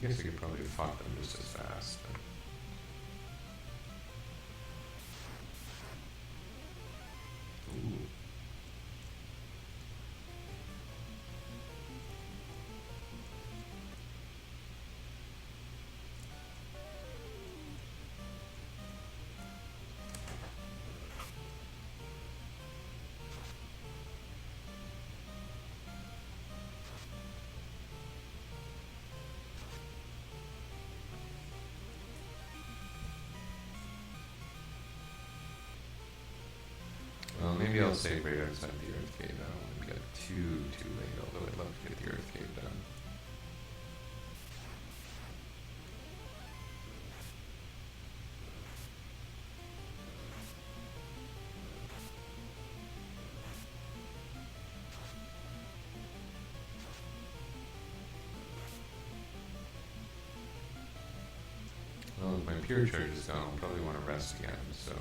I guess I could probably have fought them just as fast. But ooh. Well, maybe I'll save right outside the Earth Cave. I don't want to get too late, although I'd love to get the Earth Cave done. Well, if my pure charge is gone, I'll probably want to rest again, so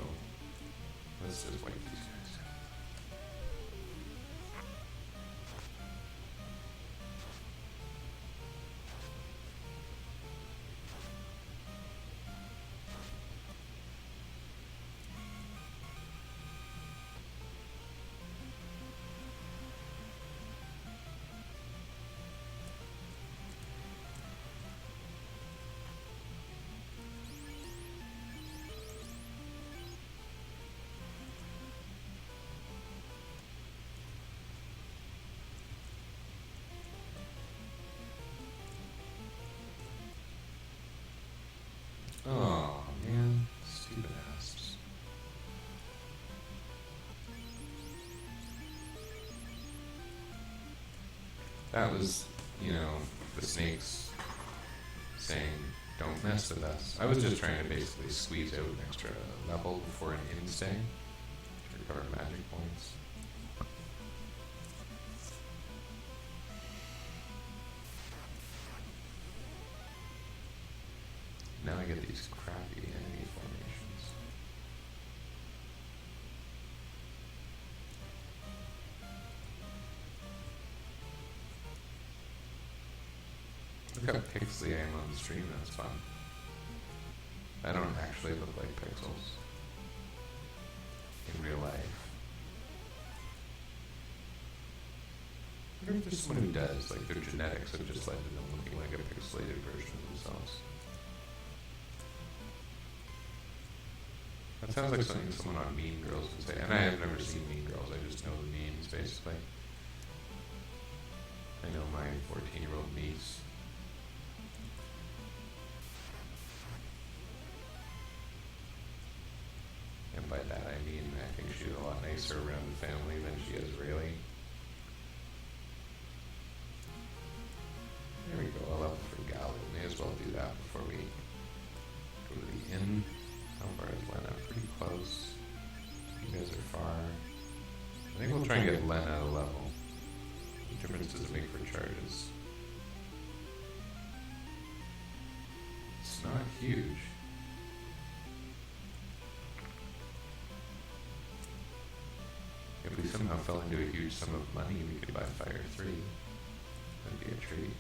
let's just wait these guys. That was, you know, the snakes saying, don't mess with us. I was just trying to basically squeeze out an extra level before an in-stay to recover magic points. Now I get these crappy enemy formations. Look how pixely I am on the stream, that's fun. I don't actually look like pixels in real life. I wonder if there's someone who does, like their genetics have just led to them looking like a pixelated version of themselves. That sounds like something someone on Mean Girls would say. And I have never seen Mean Girls, I just know the memes, basically. I know my 14-year-old niece. And by that I mean, I think she's a lot nicer around the family than she is really. There we go, a level for Gal. May as well do that before we go to the inn. How far is Lena? Pretty close. You guys are far. I think we'll try and get Lena at a level. What difference does it make for charges? It's not huge. If we somehow fell into a huge sum of money, we could buy Fire 3. That'd be a treat.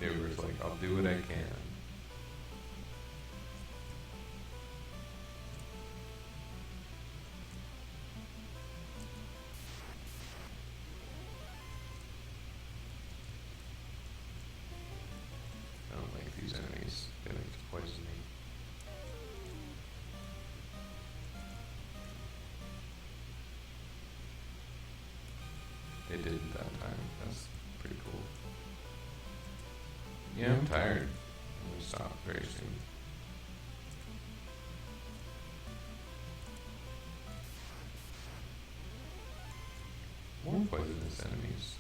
They were like, I'll do what I can. I don't like these enemies. They like to poison me. They didn't that time. That's pretty cool. Yeah, I'm tired. I'm going to stop very soon. More poisonous enemies.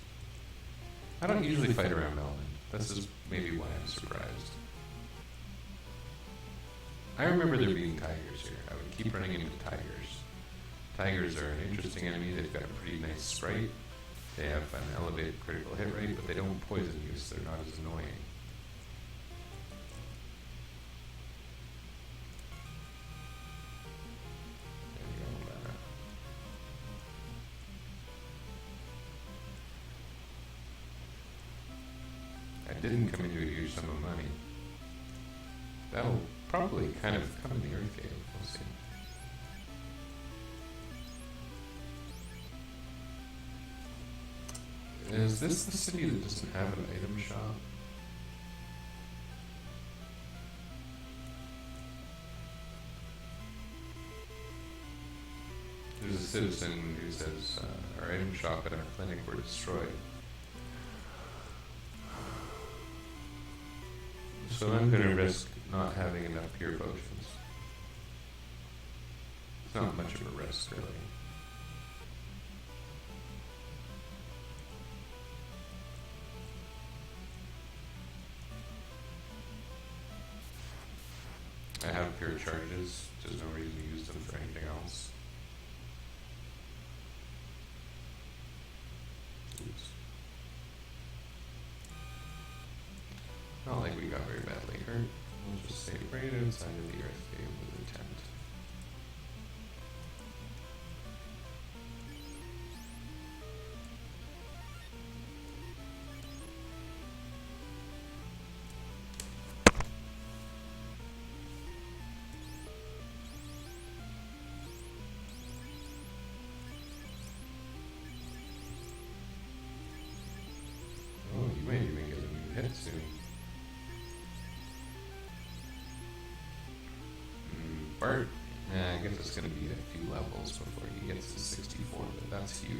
I don't usually fight around Melvin. This is maybe why I'm surprised. I remember there being tigers here. I would keep running into tigers. Tigers are an interesting enemy. They've got a pretty nice sprite. They have an elevated critical hit rate, but they don't poison you, so they're not as annoying. Didn't come into a huge sum of money. That'll probably kind of come in the Earth game. We'll see. Is this the city that doesn't have an item shop? There's a citizen who says, our item shop and our clinic were destroyed. So I'm going to risk not having enough pure potions. It's not much of a risk, really. I have pure charges. There's no reason to use them for anything else. Oops. Not like we got very badly hurt. We'll just stay right outside of the Earth game with the tent. Oh, you might even get a new hit soon. Bart, I guess it's going to be a few levels before he gets to 64, but that's huge.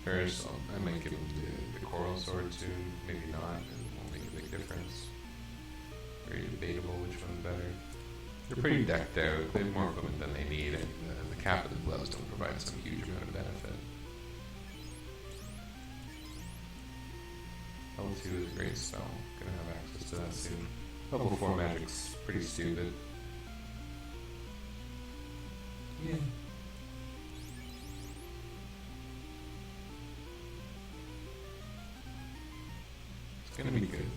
Ferris, I might give him the coral sword soon, maybe not, and it won't make a big difference. Very debatable which one's better. They're pretty decked out. They have more equipment than they need, and the cap of the gloves don't provide some huge amount of benefit. Level 2 is a great spell. Gonna have access to that soon. Level 4 magic's pretty stupid. Yeah. It's gonna be good.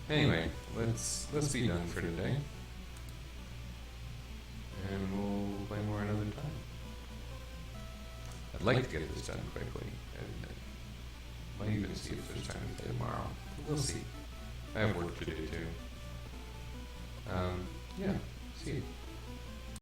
Anyway, let's be done for today. And we'll play more another time. I'd like to get this done quickly. And might even see if there's time to play tomorrow. We'll see. I have work to do too. Yeah, see you.